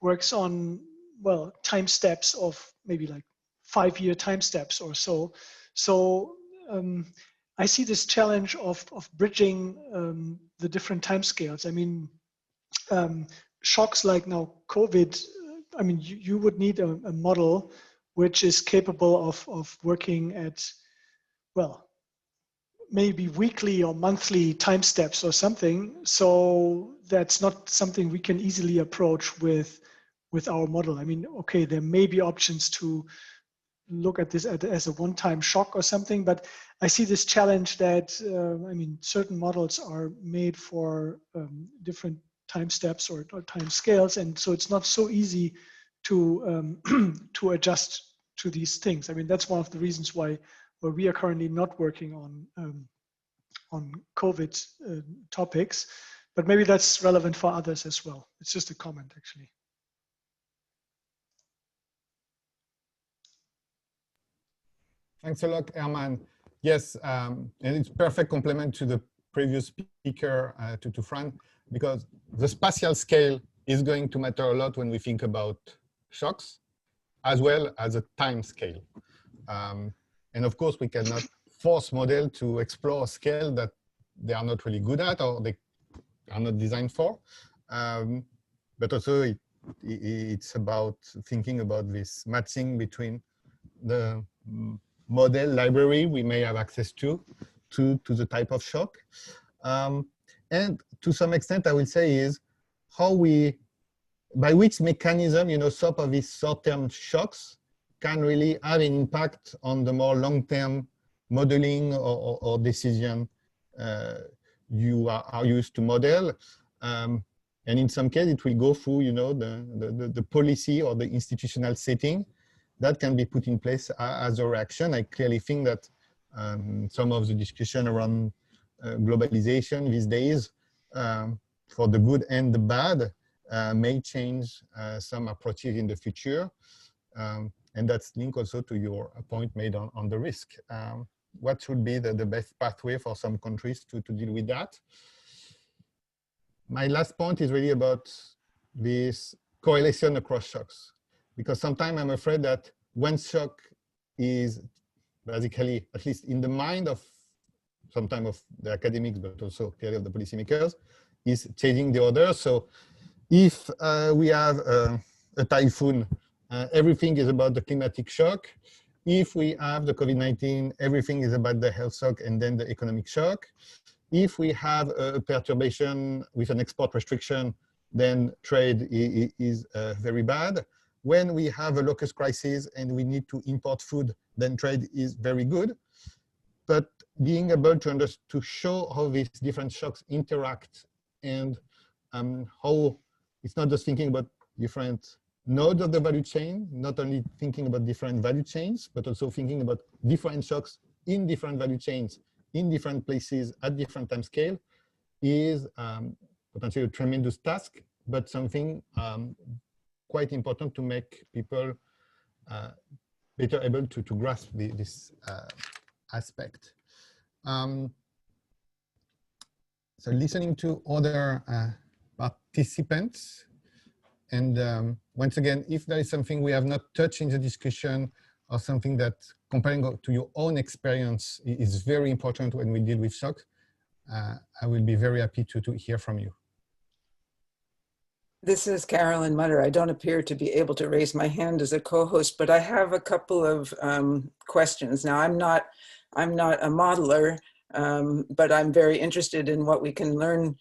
works on time steps of maybe like 5-year time steps or so. So I see this challenge of bridging the different time scales. I mean, shocks like now COVID, I mean, you would need a model which is capable of working at, well, maybe weekly or monthly time steps or something. So that's not something we can easily approach with our model. I mean, okay, there may be options to look at this as a one-time shock or something, but I see this challenge that, I mean, certain models are made for different time steps or time scales, and so it's not so easy to to adjust to these things. I mean, that's one of the reasons why we are currently not working on COVID topics, but maybe that's relevant for others as well. It's just a comment, actually. Thanks a lot, Herman. Yes, and it's perfect complement to the previous speaker, to Fran, because the spatial scale is going to matter a lot when we think about shocks, as well as a time scale. And of course, we cannot force model to explore a scale that they are not really good at or they are not designed for. But also it's about thinking about this matching between the model library we may have access to the type of shock. And to some extent, I will say is how by which mechanism, some of these short-term shocks can really have an impact on the more long-term modeling or decision you are used to model. And in some case, it will go through, the policy or the institutional setting that can be put in place as a reaction. I clearly think that some of the discussion around globalization these days, for the good and the bad, may change some approaches in the future. And that's linked also to your point made on the risk. What should be the best pathway for some countries to deal with that? My last point is really about this correlation across shocks. Because sometimes I'm afraid that one shock is basically, at least in the mind of sometimes of the academics, but also clearly of the policymakers, is changing the other. So if we have a typhoon, everything is about the climatic shock. If we have the COVID-19, everything is about the health shock and then the economic shock. If we have a perturbation with an export restriction, then trade is very bad. When we have a locust crisis and we need to import food, then trade is very good. But being able to show how these different shocks interact and how it's not just thinking about different nodes of the value chain, not only thinking about different value chains, but also thinking about different shocks in different value chains, in different places at different time scale, is potentially a tremendous task, but something quite important to make people better able to grasp this aspect. So listening to other participants, and once again, if there is something we have not touched in the discussion or something that comparing to your own experience is very important when we deal with shock, I will be very happy to hear from you. This is Carolyn Mutter. I don't appear to be able to raise my hand as a co-host, but I have a couple of questions. Now, I'm not a modeler, but I'm very interested in what we can learn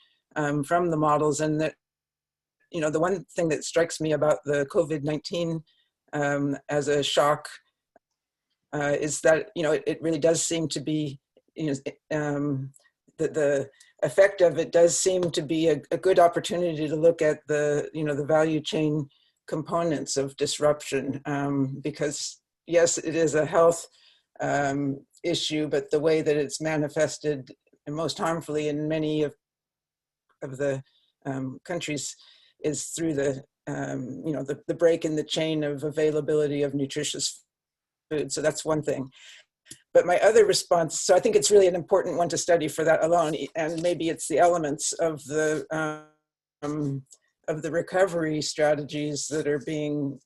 from the models. And that, the one thing that strikes me about the COVID-19 as a shock is that, it really does seem to be, the effect of it does seem to be a good opportunity to look at the, the value chain components of disruption, because yes, it is a health issue, but the way that it's manifested most harmfully in many of the countries is through the the break in the chain of availability of nutritious food. So that's one thing. But my other response, so I think it's really an important one to study for that alone, and maybe it's the elements of the recovery strategies that are being,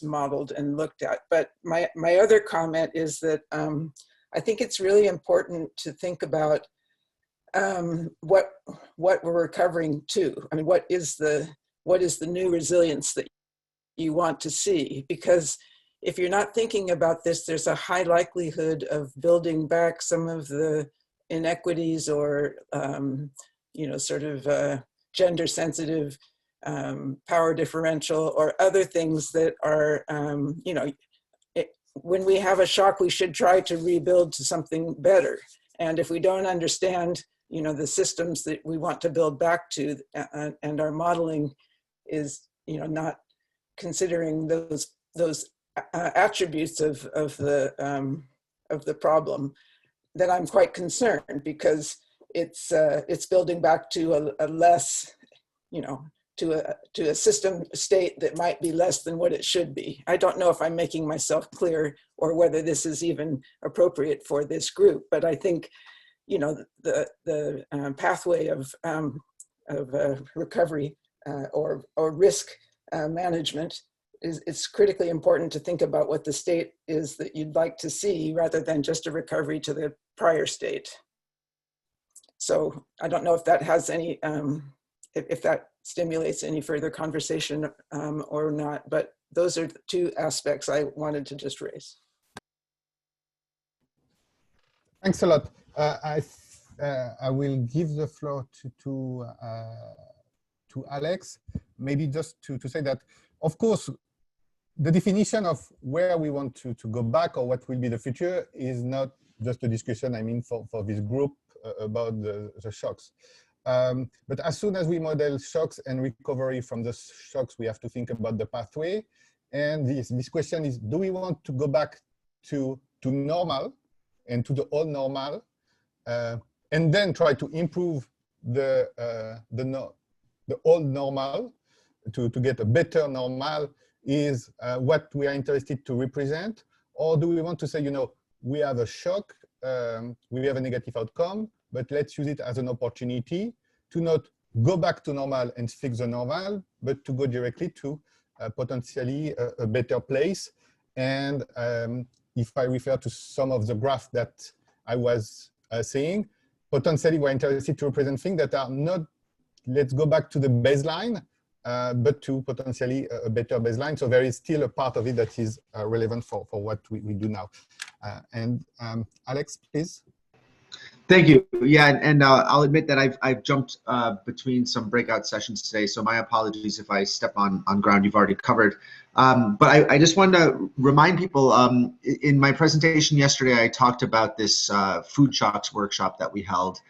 modeled and looked at. But my other comment is that I think it's really important to think about what we're recovering to. I mean, what is the new resilience that you want to see? Because if you're not thinking about this, there's a high likelihood of building back some of the inequities or, sort of gender sensitive power differential or other things that are, when we have a shock, we should try to rebuild to something better. And if we don't understand, the systems that we want to build back to, and our modeling is, not considering those attributes of the problem, then I'm quite concerned, because it's building back to a less, to a system state that might be less than what it should be. I don't know if I'm making myself clear or whether this is even appropriate for this group, but I think, the pathway of recovery or risk management it's critically important to think about what the state is that you'd like to see, rather than just a recovery to the prior state. So I don't know if that has any, if that stimulates any further conversation or not, but those are the two aspects I wanted to just raise. Thanks a lot. I will give the floor to Alex, maybe just to say that, of course, the definition of where we want to go back or what will be the future is not just a discussion, I mean, for this group about the shocks. But as soon as we model shocks and recovery from the shocks, we have to think about the pathway. And this question is, do we want to go back to normal and to the old normal, and then try to improve the old normal to get a better normal is what we are interested to represent? Or do we want to say, we have a shock, we have a negative outcome, but let's use it as an opportunity to not go back to normal and fix the normal, but to go directly to potentially a better place. And if I refer to some of the graphs that I was saying, potentially we're interested to represent things that are not, let's go back to the baseline, but to potentially a better baseline. So there is still a part of it that is relevant for what we do now. And Alex, please. Thank you. Yeah, and I'll admit that I've jumped between some breakout sessions today, so my apologies if I step on ground you've already covered. But I just wanted to remind people, in my presentation yesterday, I talked about this food shocks workshop that we held,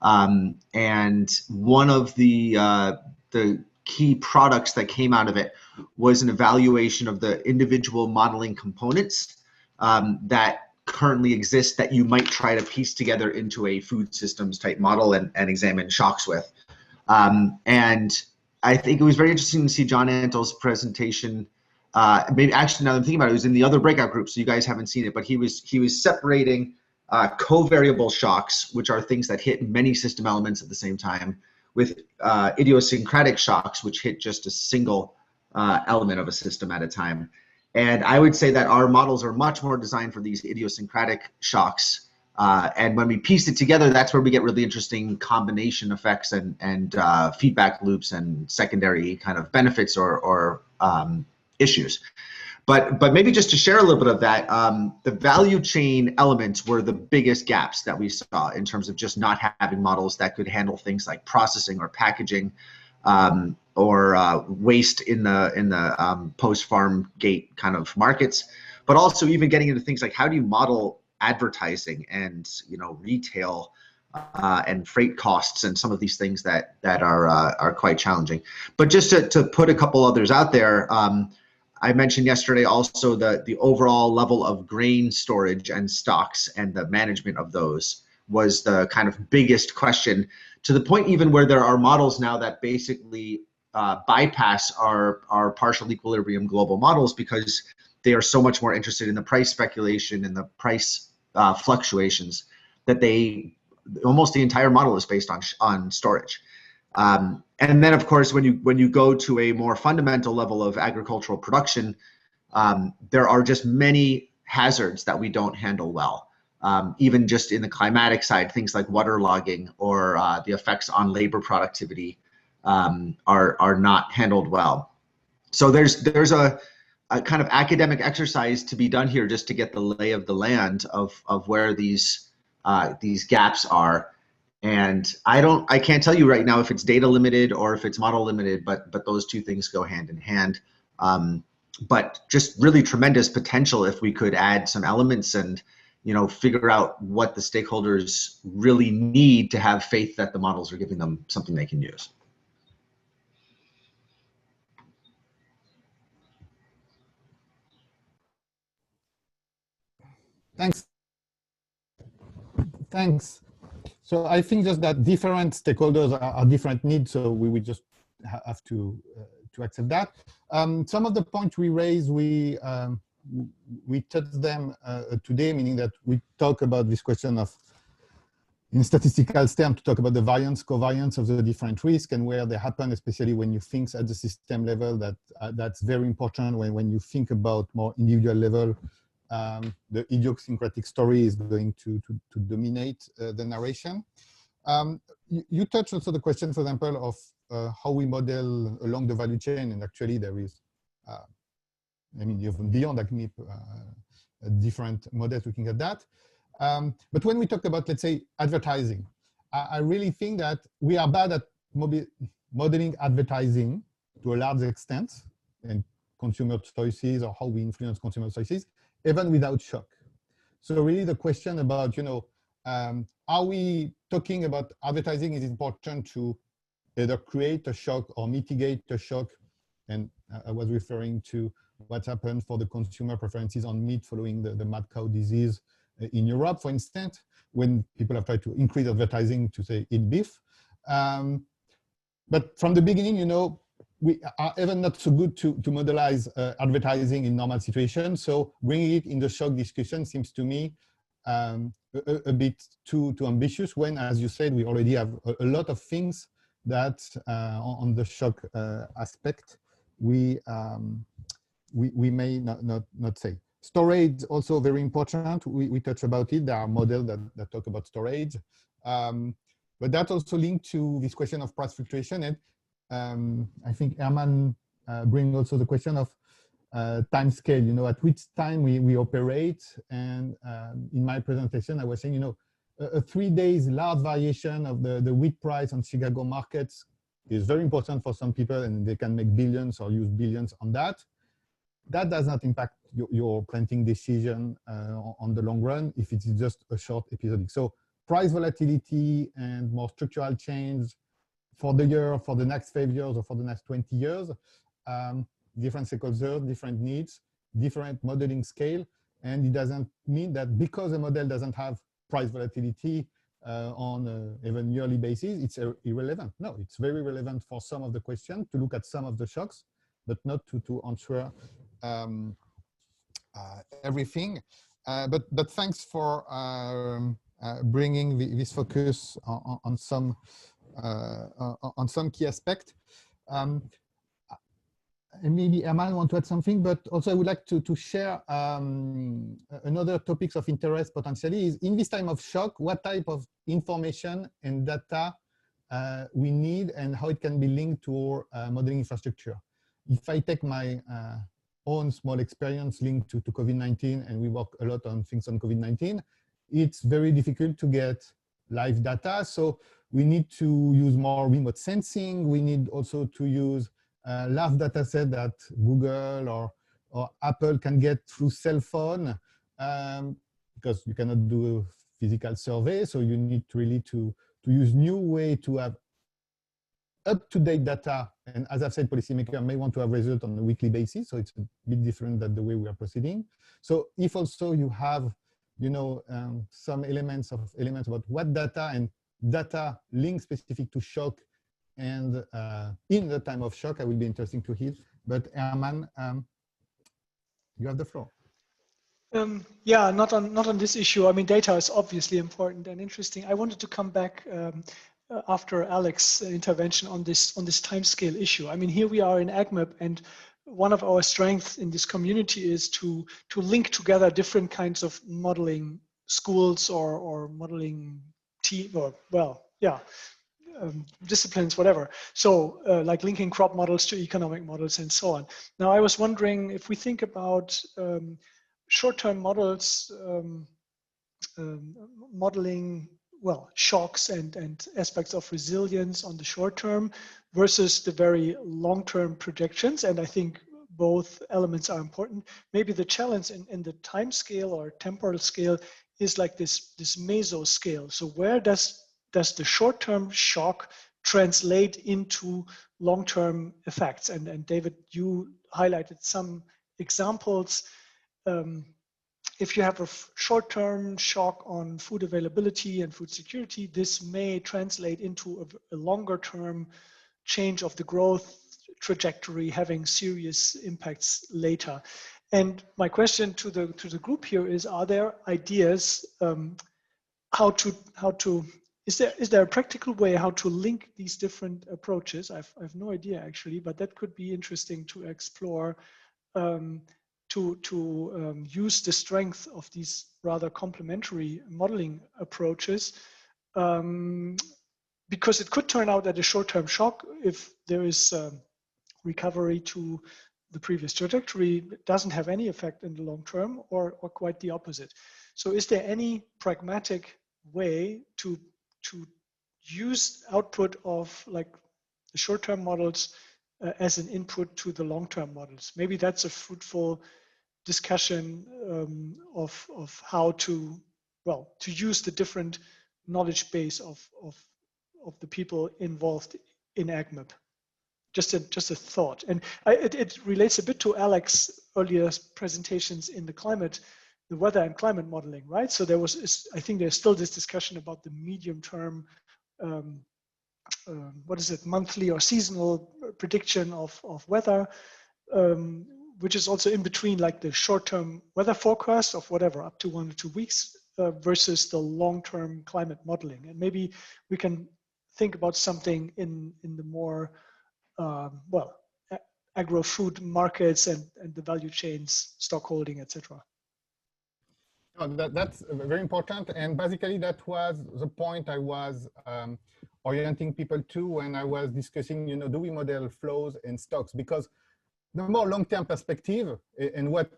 and one of the key products that came out of it was an evaluation of the individual modeling components that currently exist that you might try to piece together into a food systems type model and examine shocks with. And I think it was very interesting to see John Antle's presentation. Maybe actually, now that I'm thinking about it, it was in the other breakout group, so you guys haven't seen it, but he was separating covariable shocks, which are things that hit many system elements at the same time, with idiosyncratic shocks, which hit just a single element of a system at a time. And I would say that our models are much more designed for these idiosyncratic shocks. And when we piece it together, that's where we get really interesting combination effects and feedback loops and secondary kind of benefits or issues. But maybe just to share a little bit of that, the value chain elements were the biggest gaps that we saw in terms of just not having models that could handle things like processing or packaging, or waste in the post-farm gate kind of markets, but also even getting into things like how do you model advertising and retail and freight costs and some of these things that are quite challenging. But just to put a couple others out there, I mentioned yesterday also the overall level of grain storage and stocks and the management of those was the kind of biggest question to the point even where there are models now that basically bypass our partial equilibrium global models because they are so much more interested in the price speculation and the price fluctuations that almost the entire model is based on storage. And then, of course, when you go to a more fundamental level of agricultural production, there are just many hazards that we don't handle well. Even just in the climatic side, things like waterlogging or the effects on labor productivity are not handled well. So there's a kind of academic exercise to be done here just to get the lay of the land of where these gaps are. And I can't tell you right now if it's data limited or if it's model limited, but those two things go hand in hand. But just really tremendous potential if we could add some elements and figure out what the stakeholders really need to have faith that the models are giving them something they can use. Thanks. So I think just that different stakeholders are different needs, so we would just have to accept that. Some of the points we raised, we touched them today, meaning that we talk about this question of, in statistical terms, to talk about the variance, covariance of the different risks and where they happen, especially when you think at the system level. That's very important when you think about more individual level. The idiosyncratic story is going to dominate the narration. You touched also the question, for example, of how we model along the value chain, and actually there is, even beyond AgMIP, different models looking at that. But when we talk about, let's say, advertising, I really think that we are bad at modeling advertising to a large extent, and consumer choices or how we influence consumer choices, even without shock. So really the question about, are we talking about advertising is important to either create a shock or mitigate a shock? And I was referring to what happened for the consumer preferences on meat following the mad cow disease in Europe, for instance, when people have tried to increase advertising to say eat beef. But from the beginning, we are even not so good to modelize advertising in normal situations. So bringing it in the shock discussion seems to me a bit too ambitious when, as you said, we already have a lot of things that on the shock aspect we may not say. Storage also very important. We touch about it. There are models that talk about storage, but that also linked to this question of price fluctuation. And I think Herman brings also the question of time scale, at which time we operate. And in my presentation, I was saying, a 3 days large variation of the wheat price on Chicago markets is very important for some people, and they can make billions or use billions on that. That does not impact your planting decision on the long run if it's just a short episodic. So price volatility and more structural change for the year, for the next 5 years, or for the next 20 years, different stakeholders, different needs, different modeling scale. And it doesn't mean that because a model doesn't have price volatility on an even yearly basis, it's irrelevant. No, it's very relevant for some of the questions to look at some of the shocks, but not to answer everything. But thanks for bringing this focus on some key aspect. And maybe Herman want to add something, but also I would like to share another topics of interest potentially is in this time of shock, what type of information and data we need and how it can be linked to our modeling infrastructure. If I take my own small experience linked to COVID-19, and we work a lot on things on COVID-19, it's very difficult to get live data. So we need to use more remote sensing. We need also to use large data set that Google or Apple can get through cell phone, because you cannot do a physical survey. So you need really to use new way to have up-to-date data. And as I've said, policymakers may want to have results on a weekly basis. So it's a bit different than the way we are proceeding. So if also you have, some elements about what data and data linked specific to shock and in the time of shock, I will be interesting to hear. But Herman, you have the floor. Yeah, not on this issue. I mean, data is obviously important and interesting. I wanted to come back after Alex's intervention on this timescale issue. I mean, here we are in AgMIP, and one of our strengths in this community is to link together different kinds of modeling schools or modeling team, or well, yeah, disciplines, whatever. So like linking crop models to economic models and so on. Now, I was wondering if we think about short-term models modeling, well, shocks and aspects of resilience on the short term versus the very long-term projections. And I think both elements are important. Maybe the challenge in the time scale or temporal scale is like this meso scale. So where does the short-term shock translate into long-term effects? And David, you highlighted some examples. If you have a short-term shock on food availability and food security, this may translate into a longer-term change of the growth trajectory, having serious impacts later. And my question to the group here is: are there ideas is there a practical way how to link these different approaches? I've no idea actually, but that could be interesting to explore. To use the strength of these rather complementary modeling approaches, because it could turn out that a short-term shock, if there is recovery to the previous trajectory, doesn't have any effect in the long term, or quite the opposite. So is there any pragmatic way to use output of like the short-term models as an input to the long-term models? Maybe that's a fruitful discussion of how to use the different knowledge base of the people involved in AgMIP. Just a thought, and it relates a bit to Alex's earlier presentations in the weather and climate modeling, right? So I think there's still this discussion about the medium-term, what is it, monthly or seasonal prediction of weather, which is also in between like the short-term weather forecast of whatever, up to 1 or 2 weeks, versus the long-term climate modeling. And maybe we can think about something in the more, agro-food markets and the value chains, stockholding, etc. Oh, that's very important. And basically that was the point I was orienting people to when I was discussing, do we model flows and stocks? Because the more long-term perspective and what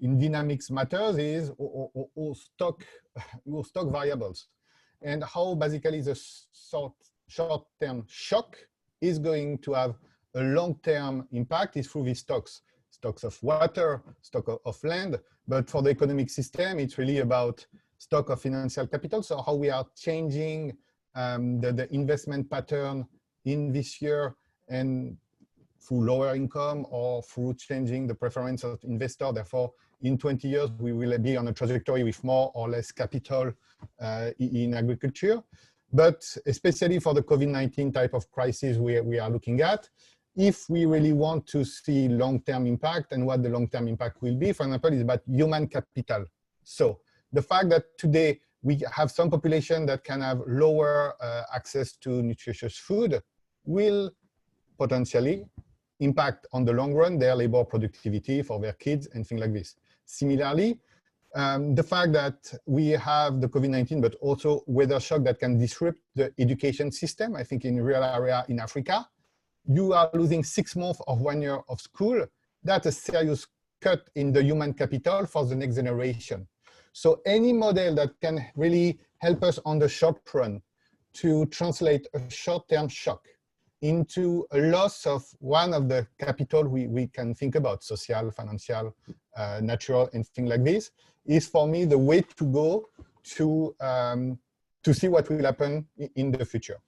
in dynamics matters is all stock variables, and how basically the short-term shock is going to have a long-term impact is through these stocks of water, stock of land. But for the economic system, it's really about stock of financial capital. So how we are changing the investment pattern in this year, and through lower income or through changing the preference of investor. Therefore, in 20 years, we will be on a trajectory with more or less capital in agriculture. But especially for the COVID-19 type of crisis we are looking at, if we really want to see long-term impact, and what the long-term impact will be, for example, is about human capital. So the fact that today we have some population that can have lower access to nutritious food will potentially impact on the long run their labor productivity for their kids and things like this. Similarly, the fact that we have the COVID-19, but also weather shock that can disrupt the education system. I think in rural area in Africa, you are losing 6 months of 1 year of school. That's a serious cut in the human capital for the next generation. So any model that can really help us on the short run to translate a short-term shock into a loss of one of the capital we can think about, social, financial, natural, and things like this, is for me the way to go to see what will happen in the future.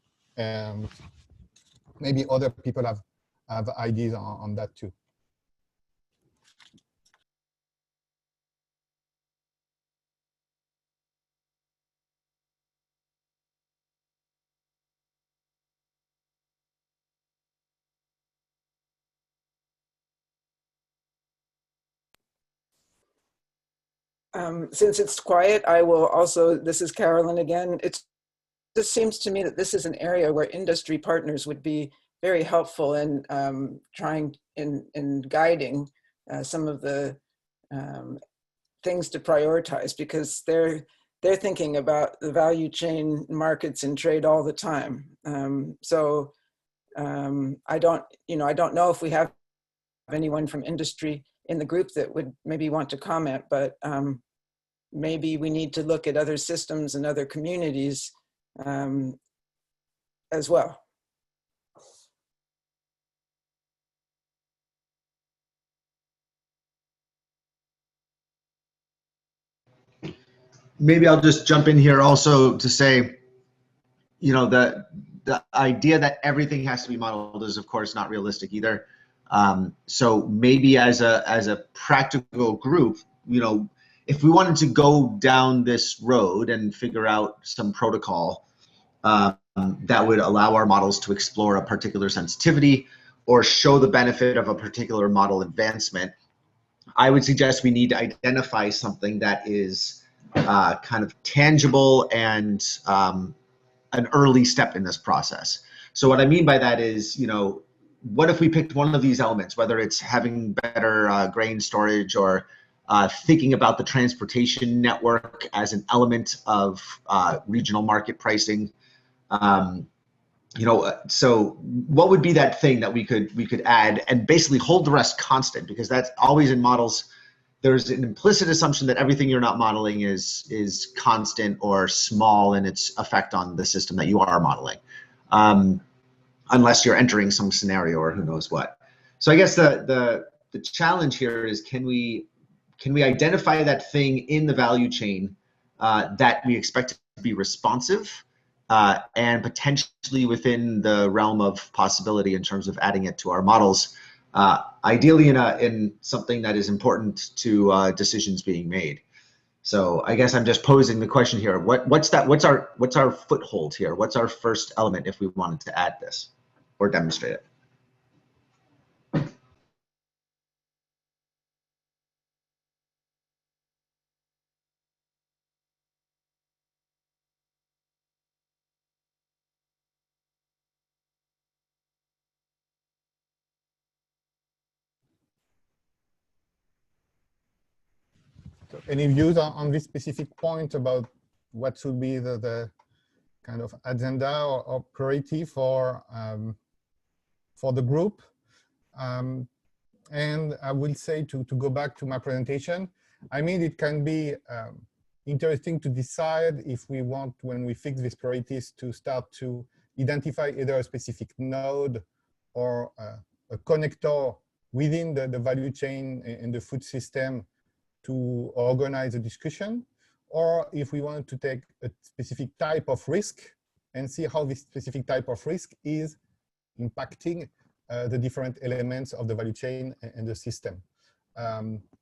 Maybe other people have ideas on that too. Since it's quiet, I will also, this is Carolyn again. This seems to me that this is an area where industry partners would be very helpful in trying in guiding some of the things to prioritize, because they're thinking about the value chain, markets, and trade all the time. I don't know if we have anyone from industry in the group that would maybe want to comment, but maybe we need to look at other systems and other communities as well. Maybe I'll just jump in here also to say, you know, the idea that everything has to be modeled is of course not realistic either. So maybe as a practical group, you know, if we wanted to go down this road and figure out some protocol that would allow our models to explore a particular sensitivity or show the benefit of a particular model advancement, I would suggest we need to identify something that is kind of tangible and an early step in this process. So what I mean by that is, you know, what if we picked one of these elements, whether it's having better grain storage or thinking about the transportation network as an element of regional market pricing. You know, so what would be that thing that we could add and basically hold the rest constant? Because that's always in models. There's an implicit assumption that everything you're not modeling is constant or small in its effect on the system that you are modeling, unless you're entering some scenario or who knows what. So I guess the challenge here is, can we identify that thing in the value chain that we expect to be responsive and potentially within the realm of possibility in terms of adding it to our models, ideally in something that is important to decisions being made. So I guess I'm just posing the question here: what's our foothold here? What's our first element if we wanted to add this or demonstrate it? So any views on this specific point about what should be the kind of agenda or priority for the group? And I will say to go back to my presentation, I mean, it can be interesting to decide if we want, when we fix these priorities, to start to identify either a specific node or a connector within the value chain in the food system to organize a discussion, or if we want to take a specific type of risk and see how this specific type of risk is impacting the different elements of the value chain and the system.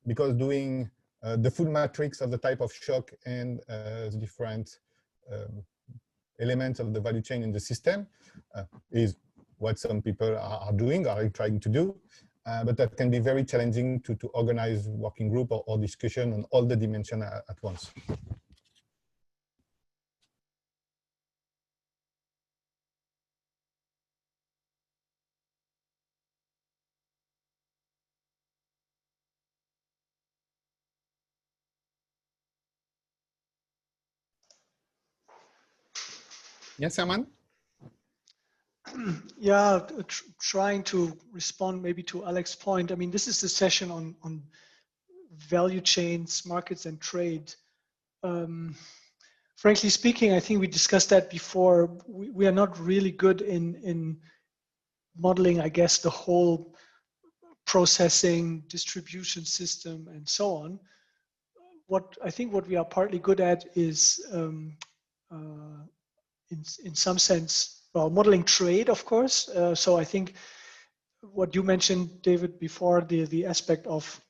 Because doing the full matrix of the type of shock and the different elements of the value chain in the system is what some people are doing, are trying to do. But that can be very challenging to organize working group or discussion on all the dimensions at once. Yes, Herman? Yeah, trying to respond maybe to Alex's point. I mean, this is the session on value chains, markets, and trade. Frankly speaking, I think we discussed that before. We are not really good in modeling, I guess, the whole processing, distribution system, and so on. What I think what we are partly good at is, in some sense, well, modeling trade, of course. So I think what you mentioned, David, before, the aspect of,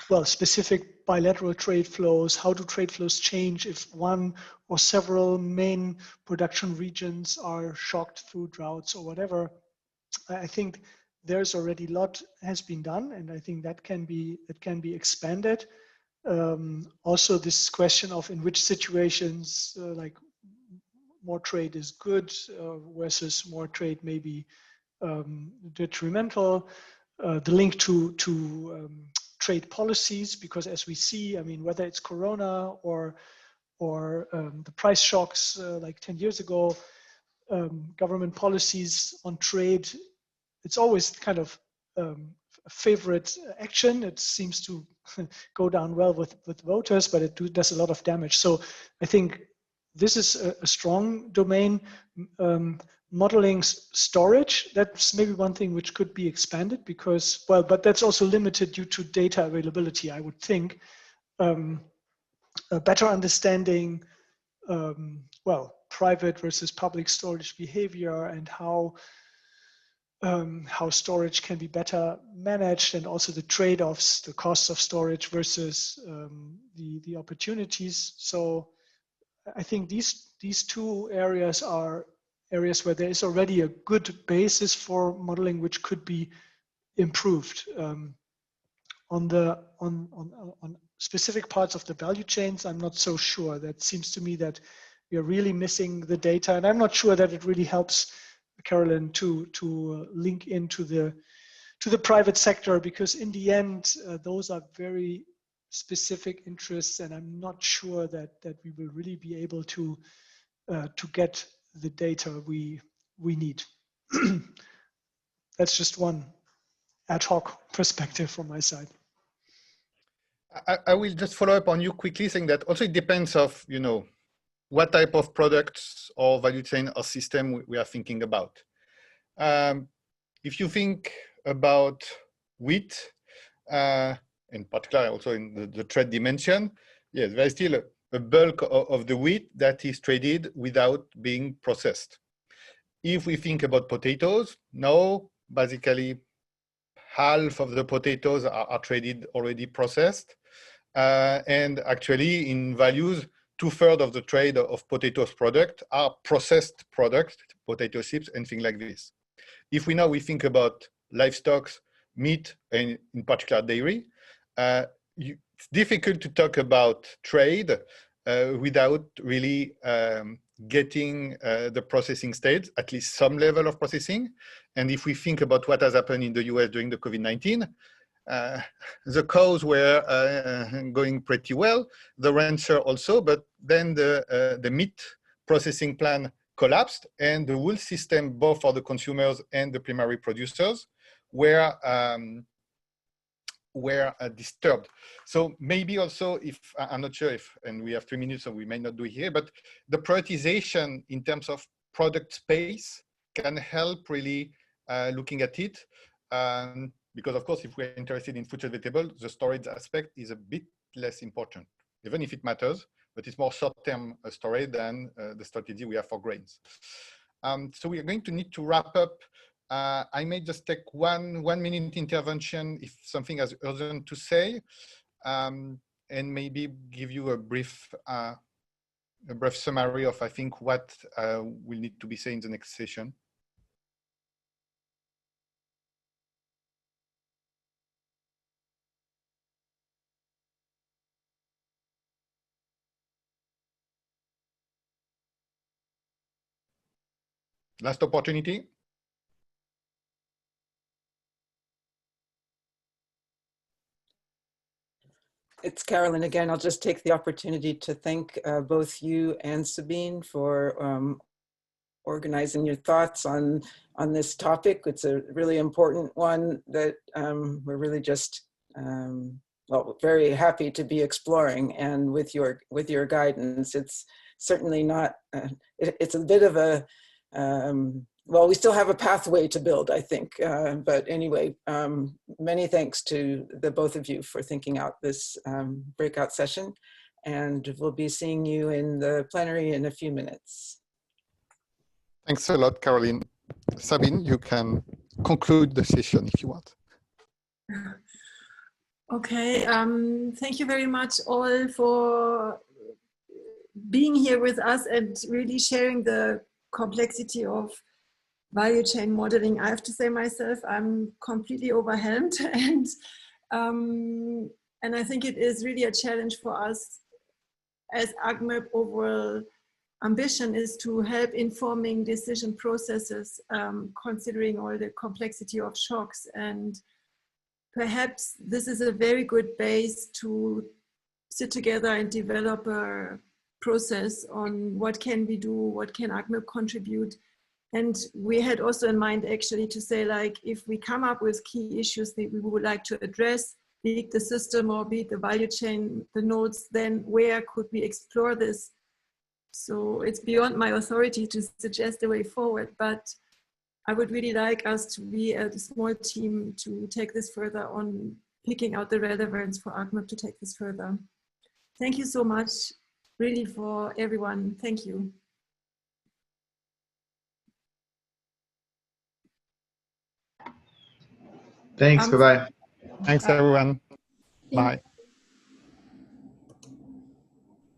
well, specific bilateral trade flows, how do trade flows change if one or several main production regions are shocked through droughts or whatever. I think there's already a lot has been done, and I think that can be expanded. Also, this question of in which situations like more trade is good versus more trade may be detrimental. The link to trade policies, because as we see, I mean, whether it's Corona or the price shocks like 10 years ago, government policies on trade, it's always kind of a favorite action. It seems to go down well with voters, but it does a lot of damage. So I think this is a strong domain. Modeling storage, that's maybe one thing which could be expanded because, well, but that's also limited due to data availability, I would think. A better understanding, well, private versus public storage behavior and how storage can be better managed, and also the trade-offs, the costs of storage versus the opportunities. So I think these two areas are areas where there is already a good basis for modeling, which could be improved. On specific parts of the value chains, I'm not so sure. That seems to me that we are really missing the data, and I'm not sure that it really helps Carolyn to link into the private sector, because in the end, those are very specific interests, and I'm not sure that we will really be able to get the data we need. That's just one ad hoc perspective from my side. I will just follow up on you quickly, saying that also it depends of, you know, what type of products or value chain or system we are thinking about. If you think about wheat, in particular also in the trade dimension, yes, there is still a bulk of the wheat that is traded without being processed. If we think about potatoes, now basically half of the potatoes are traded already processed. And actually in values, 2/3 of the trade of potatoes product are processed products, potato chips and things like this. If we think about livestock, meat, and in particular dairy, it's difficult to talk about trade without really getting the processing stage, at least some level of processing. And if we think about what has happened in the US during the COVID-19, the cows were going pretty well, the rancher also, but then the meat processing plant collapsed, and the whole system, both for the consumers and the primary producers, were disturbed. So maybe also, if I'm not sure if, and we have 3 minutes, so we may not do it here, but the prioritization in terms of product space can help really looking at it. Because of course, if we're interested in fruits and vegetables, the storage aspect is a bit less important, even if it matters, but it's more short-term storage than the strategy we have for grains. So we are going to need to wrap up. I may just take one minute intervention if something has urgent to say, and maybe give you a brief summary of, I think, what will need to be said in the next session. Last opportunity. It's Carolyn again. I'll just take the opportunity to thank both you and Sabine for organizing your thoughts on this topic. It's a really important one that we're really just well, very happy to be exploring. And with your guidance, it's certainly not. It's a bit of a well, we still have a pathway to build, I think. But anyway, many thanks to the both of you for thinking out this breakout session. And we'll be seeing you in the plenary in a few minutes. Thanks a lot, Caroline. Sabine, you can conclude the session if you want. Okay, thank you very much all for being here with us and really sharing the complexity of value chain modeling. I have to say myself, I'm completely overwhelmed, and And I think it is really a challenge for us as AgMIP. Overall ambition is to help informing decision processes, considering all the complexity of shocks. And perhaps this is a very good base to sit together and develop a process on what can we do, what can AgMIP contribute. And we had also in mind actually to say, like, if we come up with key issues that we would like to address, be it the system or be it the value chain, the nodes, then where could we explore this? So it's beyond my authority to suggest a way forward, but I would really like us to be a small team to take this further on, picking out the relevance for AgMIP to take this further. Thank you so much, really, for everyone. Thank you. Thanks. Bye-bye. Thanks, everyone. Bye.